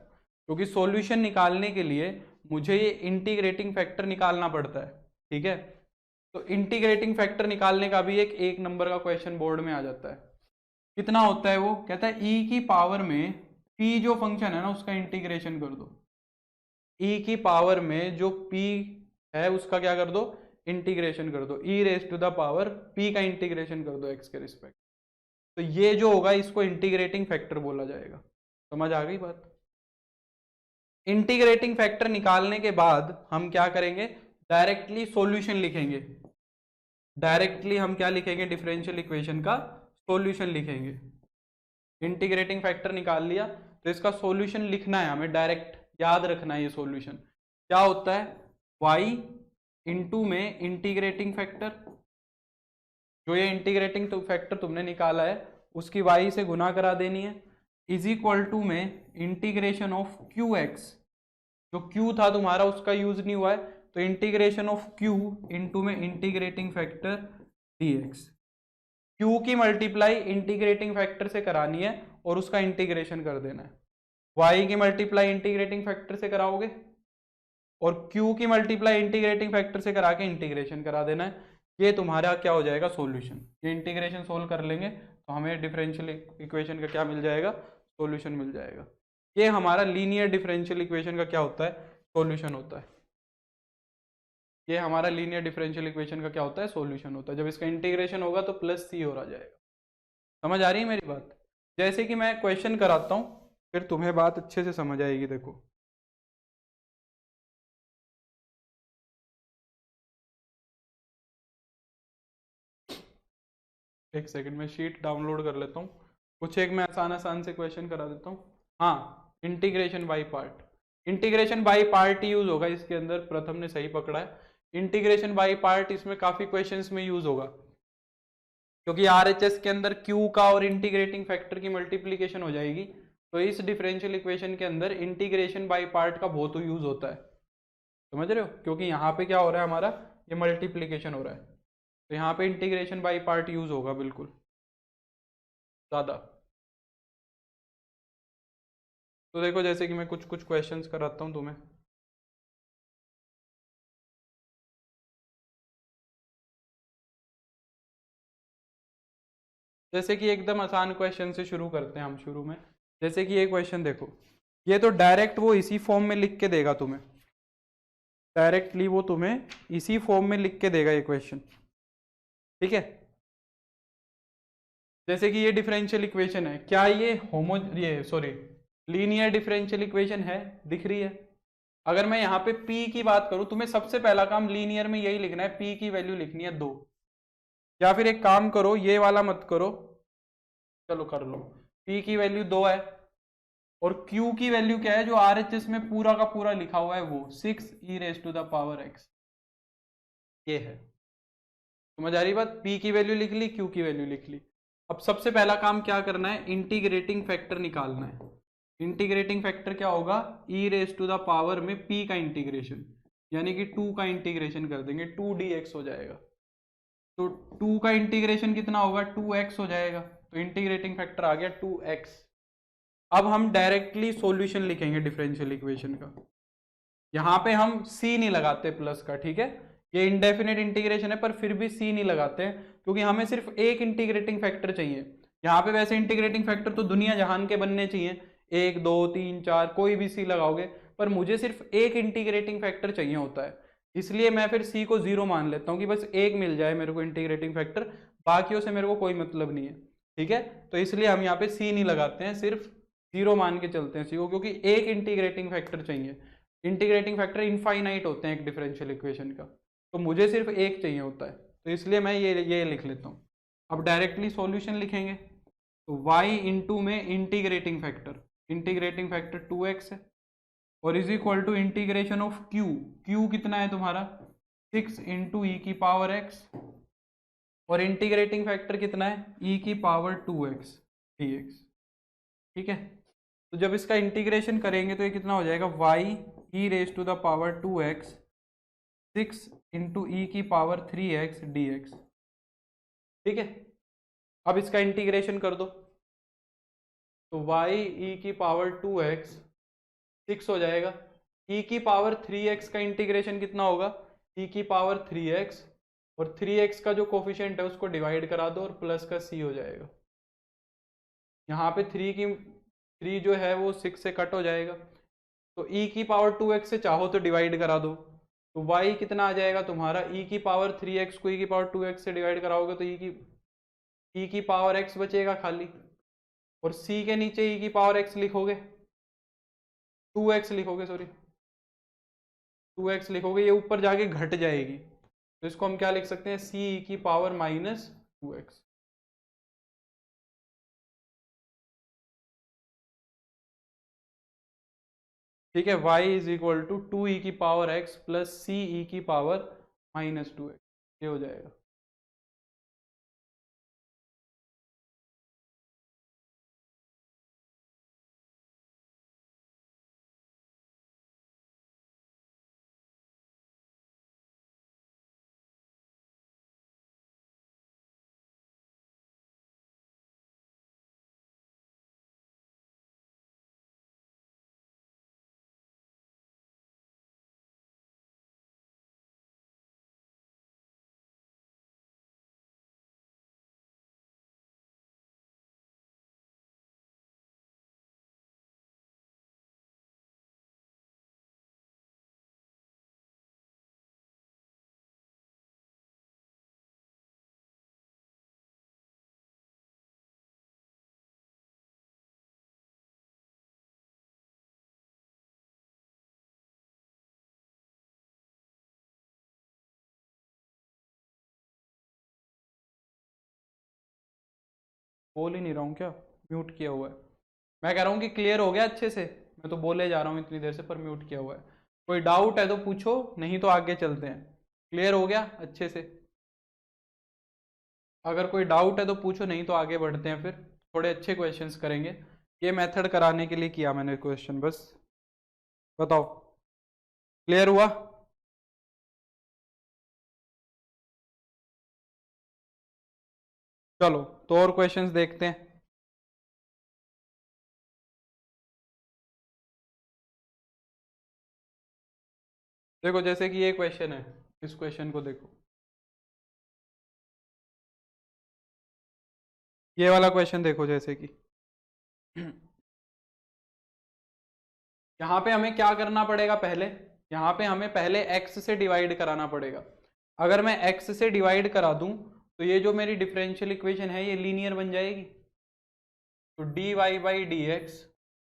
क्योंकि सॉल्यूशन निकालने के लिए मुझे ये इंटीग्रेटिंग फैक्टर निकालना पड़ता है, ठीक है। तो इंटीग्रेटिंग फैक्टर निकालने का भी एक नंबर का क्वेश्चन बोर्ड में आ जाता है। कितना होता है वो, कहता है e की पावर में p जो फंक्शन है ना उसका इंटीग्रेशन कर दो। e की पावर में जो p है उसका क्या कर दो, इंटीग्रेशन कर दो, e raise to the power p का इंटीग्रेशन कर दो एक्स के रिस्पेक्ट, तो ये जो होगा इसको इंटीग्रेटिंग फैक्टर बोला जाएगा। समझ आ गई बात? इंटीग्रेटिंग फैक्टर निकालने के बाद हम क्या करेंगे, डायरेक्टली सॉल्यूशन लिखेंगे। डायरेक्टली हम क्या लिखेंगे, डिफरेंशियल इक्वेशन का सॉल्यूशन लिखेंगे। इंटीग्रेटिंग फैक्टर निकाल लिया तो इसका सॉल्यूशन लिखना है हमें, डायरेक्ट याद रखना है। ये सॉल्यूशन क्या होता है, y इंटू में इंटीग्रेटिंग फैक्टर, जो ये इंटीग्रेटिंग फैक्टर तुमने निकाला है उसकी y से गुना करा देनी है, इज इक्वल टू में इंटीग्रेशन ऑफ क्यू एक्स, जो q था तुम्हारा उसका यूज नहीं हुआ है, तो इंटीग्रेशन ऑफ q इंटू में इंटीग्रेटिंग फैक्टर dx। q की मल्टीप्लाई इंटीग्रेटिंग फैक्टर से करानी है और उसका इंटीग्रेशन कर देना है। y की मल्टीप्लाई इंटीग्रेटिंग फैक्टर से कराओगे और q की मल्टीप्लाई इंटीग्रेटिंग फैक्टर से करा के इंटीग्रेशन करा देना है। ये तुम्हारा क्या हो जाएगा, सॉल्यूशन। ये इंटीग्रेशन सोल्व कर लेंगे तो हमें डिफरेंशियल इक्वेशन का क्या मिल जाएगा, सॉल्यूशन मिल जाएगा। ये हमारा लीनियर डिफरेंशियल इक्वेशन का क्या होता है, सॉल्यूशन होता है। ये हमारा लीनियर डिफरेंशियल इक्वेशन का क्या होता है, सॉल्यूशन होता है। जब इसका इंटीग्रेशन होगा तो प्लस सी हो रहा जाएगा। समझ आ रही है मेरी बात? जैसे कि मैं क्वेश्चन कराता हूं फिर तुम्हें बात अच्छे से समझ आएगी। देखो एक सेकंड में शीट डाउनलोड कर लेता हूँ, कुछ एक मैं आसान से क्वेश्चन करा देता हूँ। हाँ, integration by part, integration by part use होगा इसके अंदर। प्रथम ने सही पकड़ा है, इंटीग्रेशन बाय पार्ट इसमें काफी क्वेश्चंस में यूज होगा, क्योंकि आरएचएस के अंदर क्यू का और इंटीग्रेटिंग फैक्टर की मल्टीप्लीकेशन हो जाएगी, तो इस डिफरेंशियल इक्वेशन के अंदर इंटीग्रेशन बाय पार्ट का बहुत यूज होता है। समझ रहे हो? क्योंकि यहाँ पे क्या हो रहा है हमारा, ये मल्टीप्लीकेशन हो रहा है, तो यहाँ पे इंटीग्रेशन बाय पार्ट यूज होगा बिल्कुल ज्यादा। तो देखो जैसे कि मैं कुछ कुछ क्वेश्चंस कराता हूँ तुम्हें। जैसे कि एकदम आसान क्वेश्चन से शुरू करते हैं हम शुरू में। जैसे कि ये क्वेश्चन देखो, ये तो डायरेक्ट वो इसी फॉर्म में लिख के देगा तुम्हें, डायरेक्टली वो तुम्हें इसी फॉर्म में लिख के देगा ये क्वेश्चन, ठीक है। जैसे कि ये डिफरेंशियल इक्वेशन है, क्या ये सॉरी लीनियर डिफरेंशियल इक्वेशन है, दिख रही है। अगर मैं यहाँ पे P की बात करूं, तुम्हें सबसे पहला काम लीनियर में यही लिखना है, P की वैल्यू लिखनी है 2, या फिर एक काम करो ये वाला मत करो, चलो कर लो, P की वैल्यू 2 है और Q की वैल्यू क्या है, जो RHS में पूरा का पूरा लिखा हुआ है वो 6 e raise to the power x, ये है। समझ आ रही बात? P की वैल्यू लिख ली, Q की वैल्यू लिख ली। अब सबसे पहला काम क्या करना है, इंटीग्रेटिंग फैक्टर निकालना है। इंटीग्रेटिंग फैक्टर क्या होगा, e raise to the power में P का इंटीग्रेशन, यानी कि 2 का इंटीग्रेशन कर देंगे, 2dx हो जाएगा। तो 2 का इंटीग्रेशन कितना होगा, 2x हो जाएगा, तो इंटीग्रेटिंग फैक्टर आ गया 2x। अब हम डायरेक्टली सॉल्यूशन लिखेंगे डिफरेंशियल इक्वेशन का। यहाँ पे हम c नहीं लगाते प्लस का, ठीक है। ये इंडेफिनेट इंटीग्रेशन है पर फिर भी c नहीं लगाते हैं, क्योंकि हमें सिर्फ एक इंटीग्रेटिंग फैक्टर चाहिए। यहाँ पे वैसे इंटीग्रेटिंग फैक्टर तो दुनिया जहान के बनने चाहिए, 1 2 3 4 कोई भी c लगाओगे, पर मुझे सिर्फ एक इंटीग्रेटिंग फैक्टर चाहिए होता है, इसलिए मैं फिर c को 0 मान लेता हूँ कि बस एक मिल जाए मेरे को इंटीग्रेटिंग फैक्टर, बाकियों से मेरे को कोई मतलब नहीं है, ठीक है। तो इसलिए हम यहाँ पे c नहीं लगाते हैं, सिर्फ 0 मान के चलते हैं c को, क्योंकि एक इंटीग्रेटिंग फैक्टर चाहिए। इंटीग्रेटिंग फैक्टर इनफाइनाइट होते हैं एक डिफरेंशियल इक्वेशन का, तो मुझे सिर्फ एक चाहिए होता है, तो इसलिए मैं ये लिख लेता हूँ। अब डायरेक्टली सॉल्यूशन लिखेंगे तो y इंटू में इंटीग्रेटिंग फैक्टर 2x है, और is equal to integration of q कितना है तुम्हारा 6 इंटू ई की पावर x, और इंटीग्रेटिंग फैक्टर कितना है e की पावर 2x dx, ठीक है। तो जब इसका इंटीग्रेशन करेंगे तो ये कितना हो जाएगा, y e raise to the power 2x 6 into e की पावर 3x dx, ठीक है। अब इसका इंटीग्रेशन कर दो तो y e की पावर 2x 6 हो जाएगा, e की पावर 3x का इंटीग्रेशन कितना होगा, e की पावर 3x, और 3x का जो कोफिशिएंट है उसको डिवाइड करा दो और प्लस का c हो जाएगा। यहाँ पे 3 जो है वो 6 से कट हो जाएगा, तो e की पावर 2x से चाहो तो डिवाइड करा दो, तो y कितना आ जाएगा तुम्हारा, e की पावर 3x को e की पावर 2x से डिवाइड कराओगे तो e की पावर x बचेगा खाली, और c के नीचे e की पावर x लिखोगे, 2x लिखोगे, सॉरी 2x लिखोगे, ये ऊपर जाके घट जाएगी, तो इसको हम क्या लिख सकते हैं, c e की पावर माइनस 2x। ठीक है, y is equal to 2e की power x plus c e की पावर माइनस 2x, ये हो जाएगा। बोल ही नहीं रहा हूँ क्या, म्यूट किया हुआ है। मैं कह रहा हूँ कि क्लियर हो गया अच्छे से, मैं तो बोले जा रहा हूँ इतनी देर से, पर म्यूट किया हुआ है। कोई डाउट है तो पूछो, नहीं तो आगे चलते हैं। क्लियर हो गया अच्छे से? अगर कोई डाउट है तो पूछो, नहीं तो आगे बढ़ते हैं, फिर थोड़े अच्छे क्वेश्चंस करेंगे। ये मेथड कराने के लिए किया मैंने क्वेश्चन, बस बताओ क्लियर हुआ? चलो तो और क्वेश्चंस देखते हैं। देखो जैसे कि ये क्वेश्चन है, इस क्वेश्चन को देखो, ये वाला क्वेश्चन देखो, जैसे कि यहाँ पे हमें क्या करना पड़ेगा, पहले यहाँ पे हमें पहले x से डिवाइड कराना पड़ेगा। अगर मैं x से डिवाइड करा दूं तो ये जो मेरी डिफरेंशियल इक्वेशन है ये लीनियर बन जाएगी। तो dy बाई डी एक्स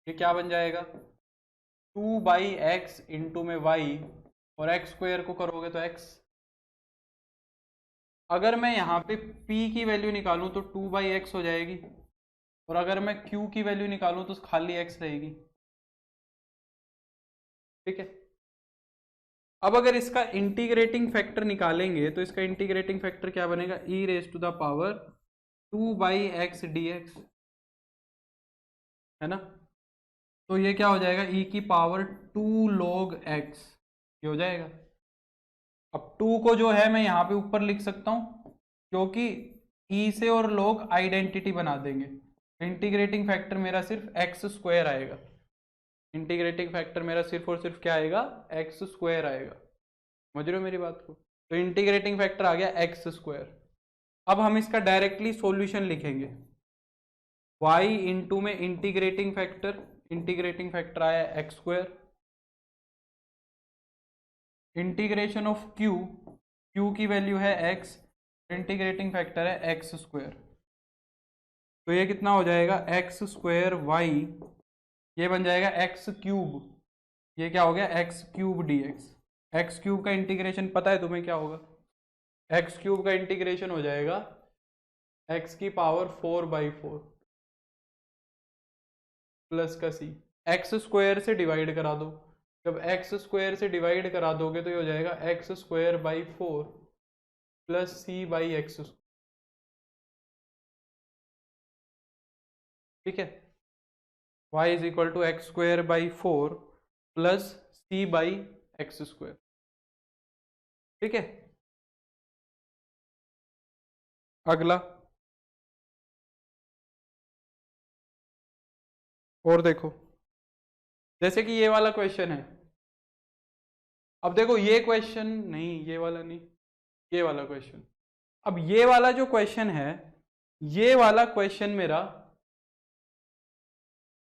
ये क्या बन जाएगा, 2 बाई एक्स इंटू में y, और x स्क्वेयर को करोगे तो x। अगर मैं यहाँ पे p की वैल्यू निकालूं तो 2 बाई एक्स हो जाएगी, और अगर मैं q की वैल्यू निकालूं तो खाली x रहेगी। ठीक है, अब अगर इसका इंटीग्रेटिंग फैक्टर निकालेंगे तो इसका इंटीग्रेटिंग फैक्टर क्या बनेगा, e raise to the power 2 by x d x, है ना। तो ये क्या हो जाएगा, e की पावर 2 log x, ये हो जाएगा। अब 2 को जो है मैं यहाँ पे ऊपर लिख सकता हूँ, क्योंकि e से और log आइडेंटिटी बना देंगे। इंटीग्रेटिंग फैक्टर मेरा सिर्फ एक्स स्क्वायर आएगा, इंटीग्रेटिंग फैक्टर मेरा सिर्फ और सिर्फ क्या आएगा, एक्स स्क्वायर आएगा। समझ रहे हो मेरी बात को? तो इंटीग्रेटिंग फैक्टर आ गया एक्स स्क्वायर। अब हम इसका डायरेक्टली सॉल्यूशन लिखेंगे, y इंटू में इंटीग्रेटिंग फैक्टर आया x square, integration of q की वैल्यू है x, इंटीग्रेटिंग फैक्टर है एक्स स्क्वायर। तो ये कितना हो जाएगा, एक्स स्क्वायर y, ये बन जाएगा एक्स क्यूब, ये क्या हो गया, x cube D x. X cube का इंटीग्रेशन पता है तुम्हें क्या होगा, एक्स क्यूब का इंटीग्रेशन हो जाएगा एक्स की पावर 4/4 प्लस का सी, एक्स स्क्वायर से डिवाइड करा दो। जब एक्स स्क्वायर से डिवाइड करा दोगे तो ये हो जाएगा x square by 4 plus c by x. ठीक है, y is equal to x square by 4 plus c by x square. ठीक है, अगला और देखो, जैसे कि ये वाला क्वेश्चन है। अब देखो ये क्वेश्चन नहीं, ये वाला नहीं, ये वाला क्वेश्चन। अब ये वाला जो क्वेश्चन है, ये वाला क्वेश्चन मेरा,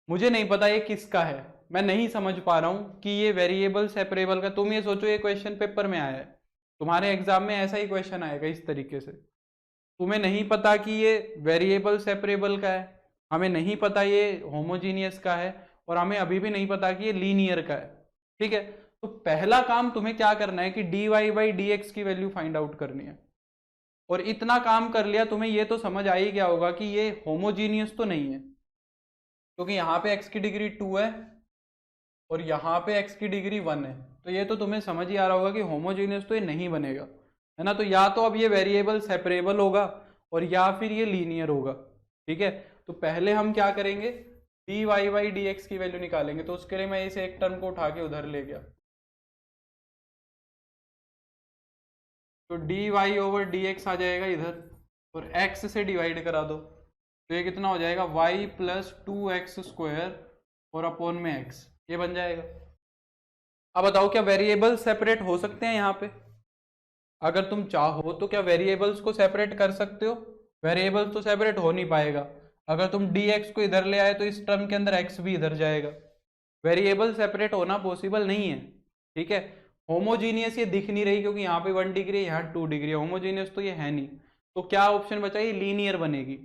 मुझे नहीं पता ये किसका है, मैं नहीं समझ पा रहा हूं कि ये वेरिएबल सेपरेबल का, तुम ये सोचो ये क्वेश्चन पेपर में आया है, तुम्हारे एग्जाम में ऐसा ही क्वेश्चन आएगा इस तरीके से, तुम्हें नहीं पता कि ये वेरिएबल सेपरेबल का है, हमें नहीं पता ये होमोजीनियस का है, और हमें अभी भी नहीं पता कि ये लीनियर का है, ठीक है। तो पहला काम तुम्हें क्या करना है कि dy बाई डी एक्स की वैल्यू फाइंड आउट करनी है, और इतना काम कर लिया, तुम्हें ये तो समझ आ ही गया होगा कि ये होमोजीनियस तो नहीं है, क्योंकि यहाँ पे x की डिग्री 2 है और यहाँ पे x की डिग्री 1 है, तो ये तो तुम्हें समझ ही आ रहा होगा कि होमोजीनियस तो ये नहीं बनेगा, है ना। तो या तो अब ये वेरिएबल सेपरेबल होगा और या फिर ये लीनियर होगा, ठीक है। तो पहले हम क्या करेंगे, dy बाई डी एक्स की वैल्यू निकालेंगे, तो उसके लिए मैं इस एक टर्म को उठा के उधर ले गया, तो dy ओवर डी एक्स आ जाएगा इधर, और x से डिवाइड करा दो, तो ये कितना हो जाएगा y प्लस 2x स्क्वायर और अपॉन में x, ये बन जाएगा। अब बताओ क्या वेरिएबल सेपरेट हो सकते हैं यहाँ पे, अगर तुम चाहो तो क्या वेरिएबल्स को सेपरेट कर सकते हो, वेरिएबल्स तो सेपरेट हो नहीं पाएगा, अगर तुम dx को इधर ले आए तो इस टर्म के अंदर x भी इधर जाएगा, वेरिएबल सेपरेट होना पॉसिबल नहीं है, ठीक है। होमोजीनियस ये दिख नहीं रही क्योंकि यहाँ पे 1 डिग्री है, यहाँ 2 डिग्री है, होमोजीनियस तो ये है नहीं, तो क्या ऑप्शन बचा, ये लीनियर बनेगी।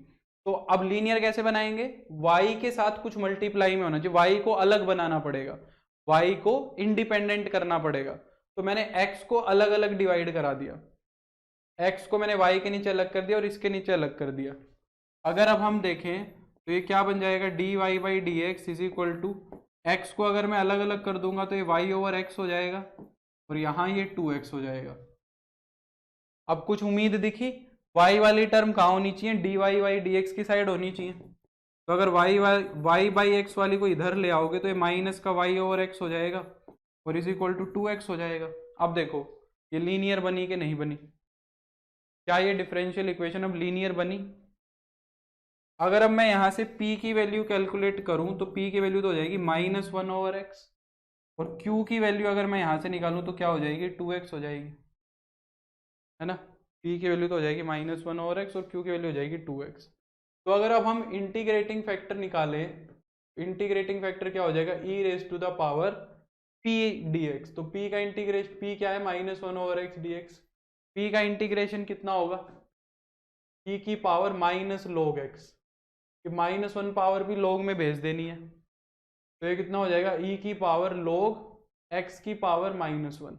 तो अब लीनियर कैसे बनाएंगे, y के साथ कुछ मल्टीप्लाई में होना चाहिए, y को अलग बनाना पड़ेगा, y को इंडिपेंडेंट करना पड़ेगा, तो मैंने x को अलग अलग डिवाइड करा दिया, x को मैंने y के नीचे अलग कर दिया और इसके नीचे अलग कर दिया। अगर अब हम देखें तो ये क्या बन जाएगा, dy by d x is equal to, x को अगर मैं अलग अलग कर दूंगा तो ये y ओवर एक्स हो जाएगा और यहाँ ये 2x हो जाएगा। अब कुछ उम्मीद दिखी, y वाली टर्म कहाँ होनी चाहिए, dy बाई डी एक्स की साइड होनी चाहिए, तो अगर y बाई एक्स वाली को इधर ले आओगे तो ये माइनस का y ओवर एक्स हो जाएगा और इज इक्वल टू 2x हो जाएगा। अब देखो ये लीनियर बनी कि नहीं बनी, क्या ये डिफरेंशियल इक्वेशन अब लीनियर बनी। अगर अब मैं यहाँ से p की वैल्यू कैलकुलेट करूँ तो p की वैल्यू तो हो जाएगी -1 ओवर एक्स, और q की वैल्यू अगर मैं यहाँ से निकालूँ तो क्या हो जाएगी, 2x हो जाएगी, है ना। p की वैल्यू तो हो जाएगी -1 ओवर एक्स और q की वैल्यू हो जाएगी 2x। तो अगर अब हम इंटीग्रेटिंग फैक्टर निकालें, इंटीग्रेटिंग फैक्टर क्या हो जाएगा, e raise to the power p dx, तो p का इंटीग्रेशन, p क्या है -1 ओवर एक्स dx, p का इंटीग्रेशन कितना होगा, e की पावर माइनस log x, कि -1 पावर भी log में भेज देनी है, तो ये कितना हो जाएगा, e की पावर log x की पावर -1,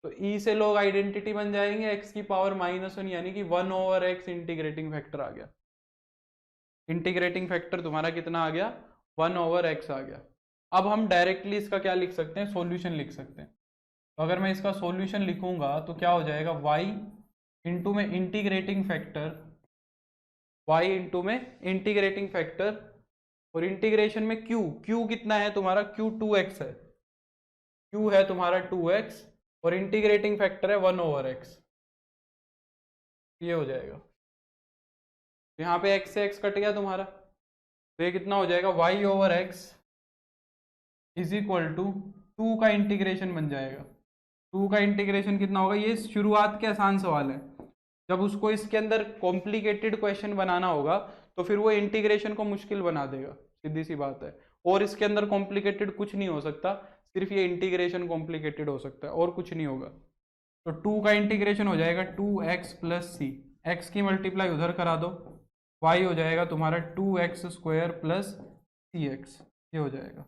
तो e से log आइडेंटिटी बन जाएंगे, x की पावर -1 यानी कि 1 ओवर x इंटीग्रेटिंग फैक्टर आ गया, इंटीग्रेटिंग फैक्टर तुम्हारा कितना आ गया, 1 ओवर x आ गया। अब हम डायरेक्टली इसका क्या लिख सकते हैं, सॉल्यूशन लिख सकते हैं, तो अगर मैं इसका सॉल्यूशन लिखूंगा तो क्या हो जाएगा, y इंटू में इंटीग्रेटिंग फैक्टर, y इंटू में इंटीग्रेटिंग फैक्टर और इंटीग्रेशन में q कितना है तुम्हारा, q 2x है, q है तुम्हारा 2x और इंटीग्रेटिंग फैक्टर है 1 ओवर x, ये हो जाएगा। यहाँ पे x से x कट गया तुम्हारा, तो ये कितना हो जाएगा, y over x is equal to 2 का इंटीग्रेशन बन जाएगा, 2 का इंटीग्रेशन कितना होगा, ये शुरुआत के आसान सवाल है, जब उसको इसके अंदर कॉम्प्लिकेटेड क्वेश्चन बनाना होगा तो फिर वो इंटीग्रेशन को मुश्किल बना देगा, सीधी सी बात है, और इसके अंदर कॉम्प्लिकेटेड कुछ नहीं हो सकता, सिर्फ ये इंटीग्रेशन कॉम्प्लिकेटेड हो सकता है और कुछ नहीं होगा। तो 2 का इंटीग्रेशन हो जाएगा 2x प्लस सी, एक्स की मल्टीप्लाई उधर करा दो, y हो जाएगा तुम्हारा 2x स्क्वायर प्लस सी एक्स, ये हो जाएगा,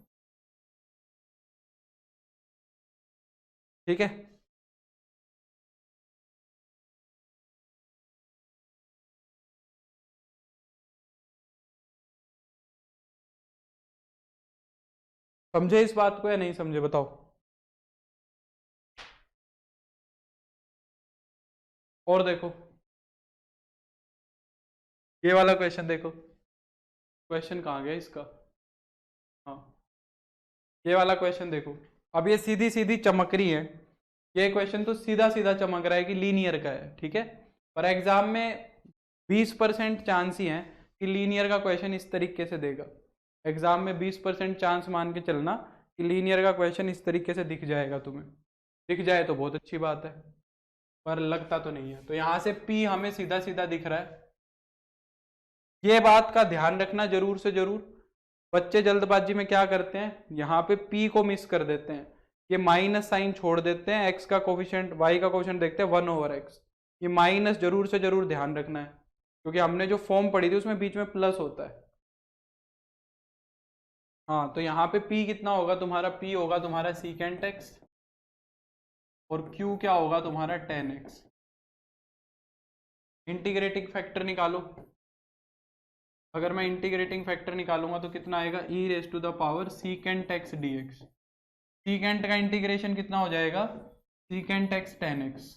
ठीक है। समझे इस बात को या नहीं समझे बताओ। और देखो ये वाला क्वेश्चन देखो, क्वेश्चन कहाँ गया इसका, हाँ ये वाला क्वेश्चन देखो, अब ये सीधी सीधी चमक रही है, ये क्वेश्चन तो सीधा सीधा चमक रहा है कि लीनियर का है, ठीक है, पर एग्जाम में 20% चांस ही है कि लीनियर का क्वेश्चन इस तरीके से देगा, एग्जाम में 20% चांस मान के चलना कि लीनियर का क्वेश्चन इस तरीके से दिख जाएगा, तुम्हें दिख जाए तो बहुत अच्छी बात है, पर लगता तो नहीं है। तो यहाँ से P हमें सीधा सीधा दिख रहा है, ये बात का ध्यान रखना जरूर से जरूर बच्चे जल्दबाजी में क्या करते हैं, यहाँ पे p को मिस कर देते हैं, ये माइनस साइन छोड़ देते हैं, x का कोफिशिएंट y का कोफिशिएंट देखते हैं 1/x, ये माइनस जरूर से जरूर ध्यान रखना है, क्योंकि हमने जो फॉर्म पढ़ी थी उसमें बीच में प्लस होता है। हाँ, तो यहाँ पे p कितना होगा तुम्हारा, p होगा तुम्हारा सीकेंट x, और q क्या होगा तुम्हारा tan x। इंटीग्रेटिंग फैक्टर निकालो, अगर मैं इंटीग्रेटिंग फैक्टर निकालूंगा तो कितना आएगा, e raise to the power secant x dx। Secant का इंटीग्रेशन कितना हो जाएगा, secant x tan x।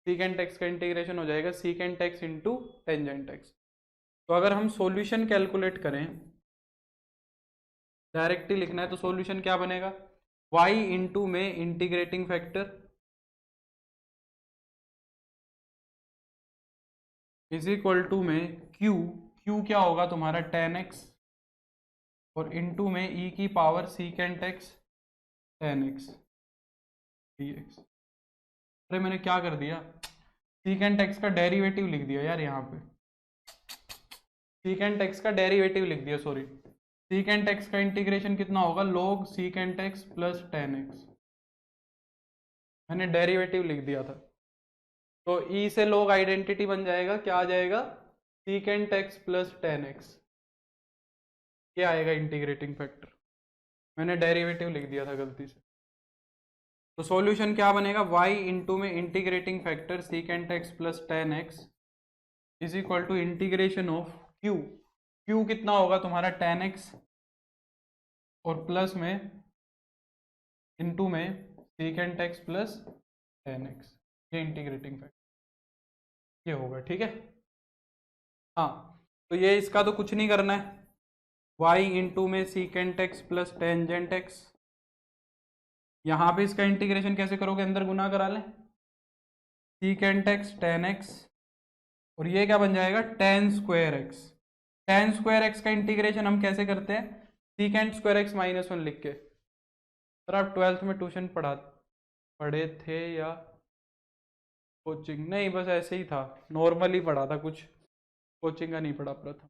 Secant x का इंटीग्रेशन हो जाएगा secant x into tangent x। तो अगर हम सॉल्यूशन कैलकुलेट करें, डायरेक्टली लिखना है, तो सॉल्यूशन क्या बनेगा, y इंटू में integrating factor is equal to में q क्या होगा तुम्हारा tan x, और इंटू में e की power secant x tan x dx। अरे मैंने क्या कर दिया, सीकेंट x का डेरिवेटिव लिख दिया यार, यहाँ पे सीकेंट x का डेरिवेटिव लिख दिया, सॉरी। सीकेंट x का इंटीग्रेशन कितना होगा, log secant x plus tan x, मैंने डेरिवेटिव लिख दिया था। तो e से log आइडेंटिटी बन जाएगा, क्या आ जाएगा, secant x plus tan x, क्या आएगा इंटीग्रेटिंग फैक्टर, मैंने डेरिवेटिव लिख दिया था गलती से। तो सॉल्यूशन क्या बनेगा, y इंटू में integrating factor secant x plus tan x is equal to integration of q कितना होगा तुम्हारा tan x, और प्लस में इंटू में secant x plus tan x, ये इंटीग्रेटिंग फैक्टर ये होगा, ठीक है। हाँ, तो ये इसका तो कुछ नहीं करना है, y इंटू में secant x plus tangent x, यहाँ पे इसका इंटीग्रेशन कैसे करोगे, अंदर गुना करा लें, सीकेंट x tan x, और ये क्या बन जाएगा tan square x। tan square x का इंटीग्रेशन हम कैसे करते हैं, सीकेंट स्क्वायर x माइनस 1 लिख के। सर आप 12th में ट्यूशन पढ़े थे या कोचिंग, नहीं बस ऐसे ही था, नॉर्मली पढ़ा था, कुछ कोचिंग का नहीं पढ़ा प्रथम।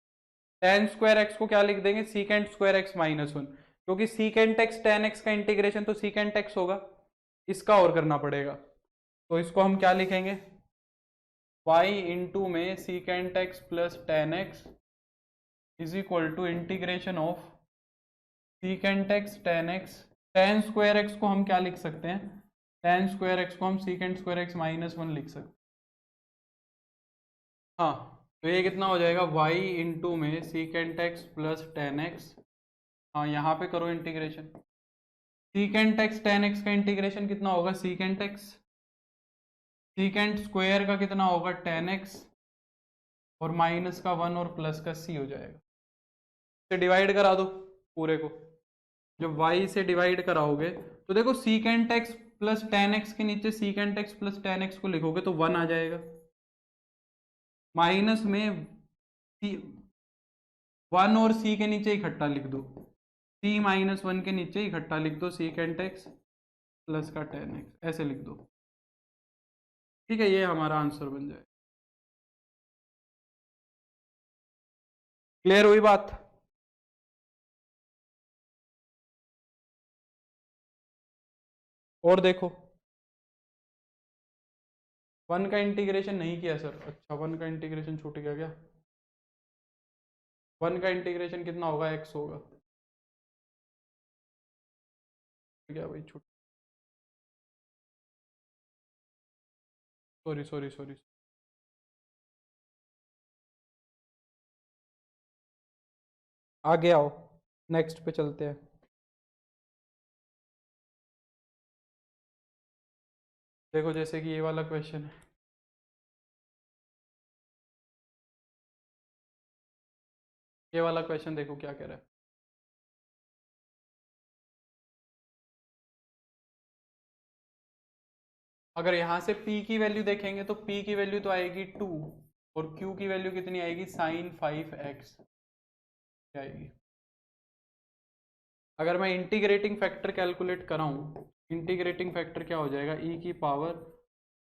tan स्क्वायर x को क्या लिख देंगे, सीकेंट स्क्वायर x माइनस 1, क्योंकि सीकेंट x tan x का इंटीग्रेशन तो सीकेंट x होगा, इसका और करना पड़ेगा, तो इसको हम क्या लिखेंगे, y इंटू में secant x plus tan x is equal to integration of secant x tan x। tan square x को हम क्या लिख सकते हैं, tan स्क्वायर x को हम सीकेंट स्क्वायर x माइनस 1 लिख सकते हैं। हाँ, तो ये कितना हो जाएगा, y इंटू में secant x plus tan x, हाँ यहाँ पे करो integration, secant x tan x का इंटीग्रेशन कितना होगा, सीकेंट x, सीकेंट स्क्वायर का कितना होगा tan x, और माइनस का 1 और प्लस का c हो जाएगा। से डिवाइड करा दो पूरे को, जब y से डिवाइड कराओगे तो देखो secant x plus tan x के नीचे secant x plus tan x को लिखोगे तो 1 आ जाएगा, माइनस में 1 और c के नीचे इकट्ठा लिख दो, c माइनस 1 के नीचे इकट्ठा लिख दो सीकेंट x प्लस का tan x, ऐसे लिख दो, ठीक है, ये हमारा आंसर बन जाए। क्लियर हुई बात, और देखो 1 का इंटीग्रेशन नहीं किया सर, अच्छा 1 का इंटीग्रेशन छूट गया क्या, 1 का इंटीग्रेशन कितना होगा, x होगा, क्या भाई छूट, सॉरी सॉरी सॉरी, आगे आओ, नेक्स्ट पे चलते हैं। देखो जैसे कि ये वाला क्वेश्चन है, ये वाला क्वेश्चन देखो क्या कह रहा है, अगर यहाँ से p की वैल्यू देखेंगे तो p की वैल्यू तो आएगी 2, और q की वैल्यू कितनी आएगी, साइन 5x आएगी। अगर मैं इंटीग्रेटिंग फैक्टर कैलकुलेट कराऊं, इंटीग्रेटिंग फैक्टर क्या हो जाएगा, e की पावर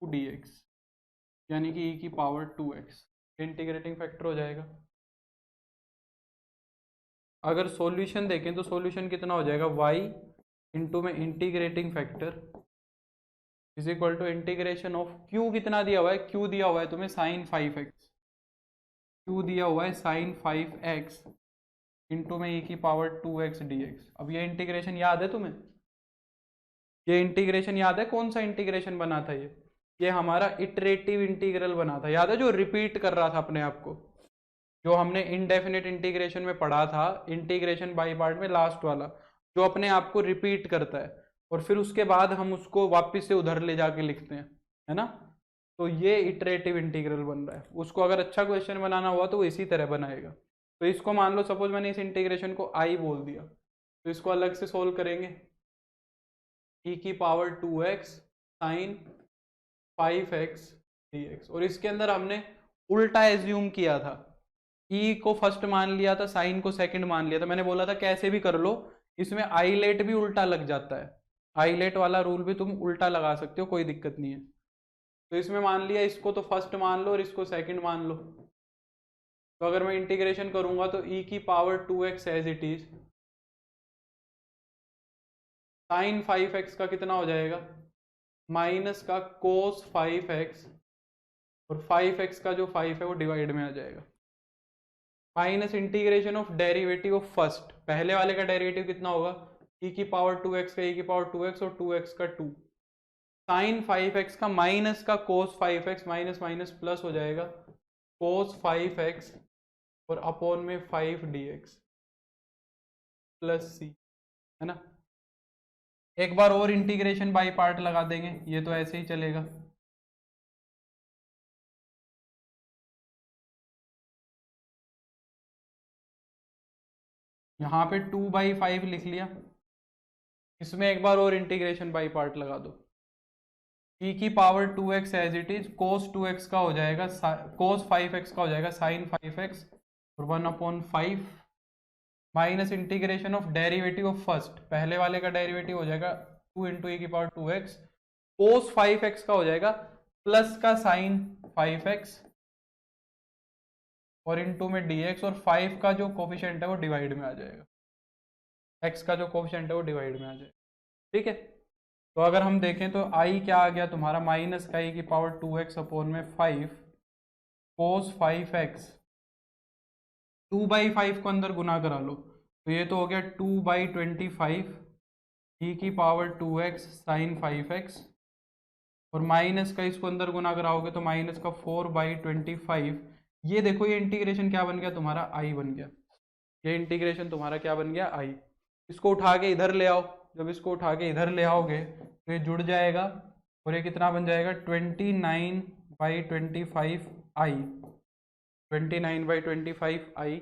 2dx, यानी कि e की पावर 2x, इंटीग्रेटिंग फैक्टर हो जाएगा। अगर सॉल्यूशन देखें तो सॉल्यूशन कितना हो जाएगा, y इंटू में integrating factor is equal to integration of q कितना दिया हुआ है, q दिया हुआ है तुम्हें साइन 5x, q दिया हुआ है साइन 5x इंटू में e की पावर 2x dx। अब ये इंटीग्रेशन याद है तुम्हें, ये इंटीग्रेशन याद है, कौन सा इंटीग्रेशन बना था ये हमारा इटरेटिव इंटीग्रल बना था, याद है, जो रिपीट कर रहा था अपने आप को, जो हमने इनडेफिनेट इंटीग्रेशन में पढ़ा था, इंटीग्रेशन बाय पार्ट में लास्ट वाला, जो अपने आप को रिपीट करता है और फिर उसके बाद हम उसको वापस से उधर ले जाके लिखते हैं, है ना। तो ये इटरेटिव इंटीग्रल बन रहा है, उसको अगर अच्छा क्वेश्चन बनाना हुआ तो वो इसी तरह बनाएगा। तो इसको मान लो सपोज मैंने इस इंटीग्रेशन को आई बोल दिया, तो इसको अलग से सोल्व करेंगे, e की power 2x sign 5x dx, और इसके अंदर हमने उल्टा एज्यूम किया था, e को फर्स्ट मान लिया था, साइन को सेकंड मान लिया था। मैंने बोला था कैसे भी कर लो, इसमें आईलेट भी उल्टा लग जाता है, आईलेट वाला रूल भी तुम उल्टा लगा सकते हो, कोई दिक्कत नहीं है। तो इसमें मान लिया इसको तो फर्स्ट मान लो और इसको सेकंड मान लो, तो अगर मैं इंटीग्रेशन करूंगा तो e की power 2x as it is sine 5x का कितना हो जाएगा, माइनस का कोस 5x, और 5x का जो 5 है वो डिवाइड में आ जाएगा, minus integration of derivative of first, पहले वाले का डेरिवेटिव कितना होगा, e की पावर 2x का e की पावर 2x और 2x का 2, साइन 5x का माइनस का कोस 5x, माइनस माइनस प्लस हो जाएगा कोस 5x और अपॉन में 5 dx प्लस c, है ना। एक बार और इंटीग्रेशन बाय पार्ट लगा देंगे, ये तो ऐसे ही चलेगा, यहाँ पे 2/5 लिख लिया, इसमें एक बार और इंटीग्रेशन बाय पार्ट लगा दो, e की power 2x as it is cos 2x का हो जाएगा, कोस 5x का हो जाएगा साइन 5x और 1/5 minus integration of derivative of first, पहले वाले का डेरिवेटिव हो जाएगा 2 इंटू e की पावर 2x, कोस 5x का हो जाएगा प्लस का साइन 5x और इंटू में dx, और 5 का जो कोफिशिएंट है वो डिवाइड में आ जाएगा, x का जो कोफिशिएंट है वो डिवाइड में आ जाएगा, ठीक है। तो अगर हम देखें तो i क्या आ गया तुम्हारा, माइनस का e की पावर 2x अपॉन में 5 कोस 5x, 2/5 को अंदर गुना करा लो, तो ये तो हो गया 2/25 e की पावर 2x साइन 5x, और माइनस का इसको अंदर गुना कराओगे तो माइनस का 4/25, ये देखो ये इंटीग्रेशन क्या बन गया तुम्हारा, i बन गया, ये इंटीग्रेशन तुम्हारा क्या बन गया, i। इसको उठा के इधर ले आओ, जब इसको उठा के इधर ले आओगे तो ये जुड़ जाएगा और ये कितना बन जाएगा 29/25 i, 29/25 i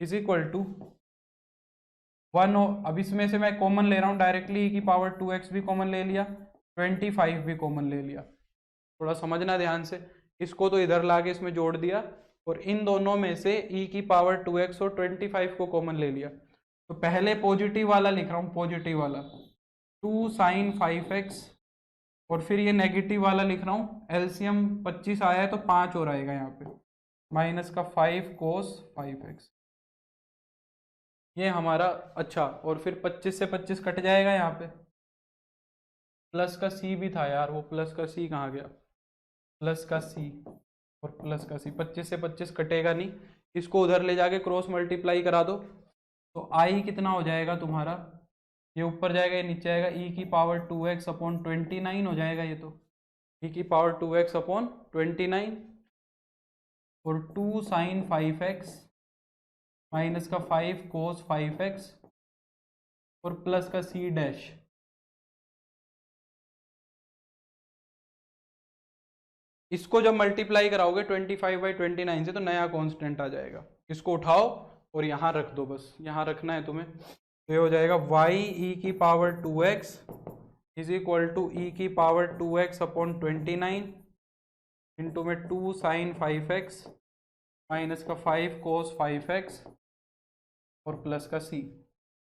is equal to 1। अब इसमें से मैं कॉमन ले रहा हूँ डायरेक्टली, e की पावर 2x भी कॉमन ले लिया, 25 भी कॉमन ले लिया, थोड़ा समझना ध्यान से, इसको तो इधर ला के इसमें जोड़ दिया और इन दोनों में से e की पावर 2x और 25 को कॉमन ले लिया। तो पहले पॉजिटिव वाला लिख रहा हूँ, पॉजिटिव वाला 2 साइन 5x, और फिर ये नेगेटिव वाला लिख रहा हूँ, एलसीएम 25 आया है तो 5 और आएगा यहाँ पे, माइनस का 5 कोस 5x, ये हमारा अच्छा, और फिर 25 से 25 कट जाएगा यहाँ पे, प्लस का c भी था यार, वो प्लस का c कहाँ गया, प्लस का c और प्लस का c, 25 से 25 कटेगा नहीं, इसको उधर ले जाके क्रॉस मल्टीप्लाई करा दो, तो i कितना हो जाएगा तुम्हारा, ये ऊपर जाएगा ये नीचे आएगा, e की पावर 2x अपॉन 29 हो जाएगा, ये तो e की पावर 2x अपॉन 29 और 2 साइन 5x माइनस का 5 कोस 5x और प्लस का c डैश। इसको जब मल्टीप्लाई कराओगे 25/29 से तो नया कांस्टेंट आ जाएगा, इसको उठाओ और यहाँ रख दो, बस यहाँ रखना है तुम्हें, तो ये हो जाएगा y e की power 2x is equal to e की पावर 2x अपॉन 29 इंटू में 2 साइन 5x माइनस का 5 कोस 5x और प्लस का c,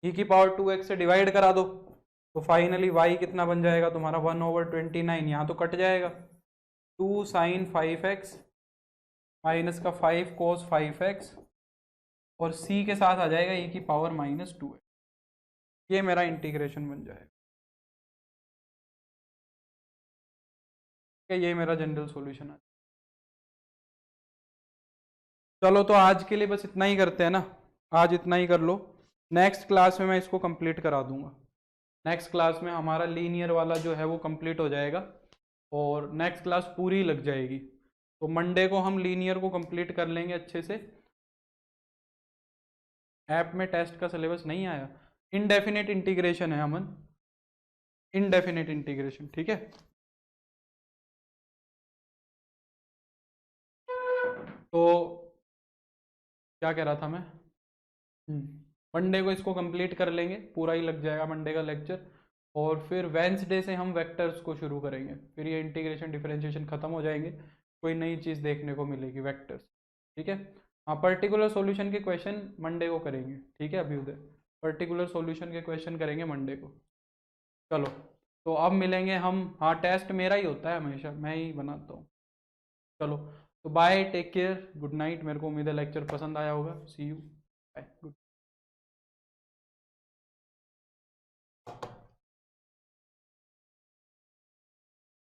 e की पावर 2x से डिवाइड करा दो, तो फाइनली y कितना बन जाएगा तुम्हारा 1/29, यहाँ तो कट जाएगा, 2 साइन 5x माइनस का 5 कोस 5x और c के साथ आ जाएगा e की पावर -2x। ये मेरा इंटीग्रेशन बन जाएगा। ये मेरा जनरल सॉल्यूशन है। चलो तो आज के लिए बस इतना ही करते हैं ना, आज इतना ही कर लो। नेक्स्ट क्लास में मैं इसको कंप्लीट करा दूंगा। नेक्स्ट क्लास में हमारा लीनियर वाला जो है वो कंप्लीट हो जाएगा और नेक्स्ट क्लास पूरी लग जाएगी। तो मंडे को हम लीनियर को कंप्लीट कर लेंगे अच्छे से। ऐप में टेस्ट का सिलेबस नहीं आया, इनडेफिनेट इंटीग्रेशन है अमन, इनडेफिनेट इंटीग्रेशन, ठीक है। तो क्या कह रहा था मैं, मंडे को इसको कंप्लीट कर लेंगे, पूरा ही लग जाएगा मंडे का लेक्चर। और फिर वेंसडे से हम वेक्टर्स को शुरू करेंगे, फिर ये इंटीग्रेशन डिफरेंशिएशन खत्म हो जाएंगे, कोई नई चीज़ देखने को मिलेगी वेक्टर्स, ठीक है। हाँ, पर्टिकुलर सॉल्यूशन के क्वेश्चन मंडे को करेंगे, ठीक है अभ्युदय, पर्टिकुलर सॉल्यूशन के क्वेश्चन करेंगे मंडे को। चलो तो अब मिलेंगे हम, हाँ टेस्ट मेरा ही होता है हमेशा, मैं ही बनाता हूँ। चलो तो bye, take care, good night. मेरे को उम्मीद है लेक्चर पसंद आया होगा। See you, bye, good.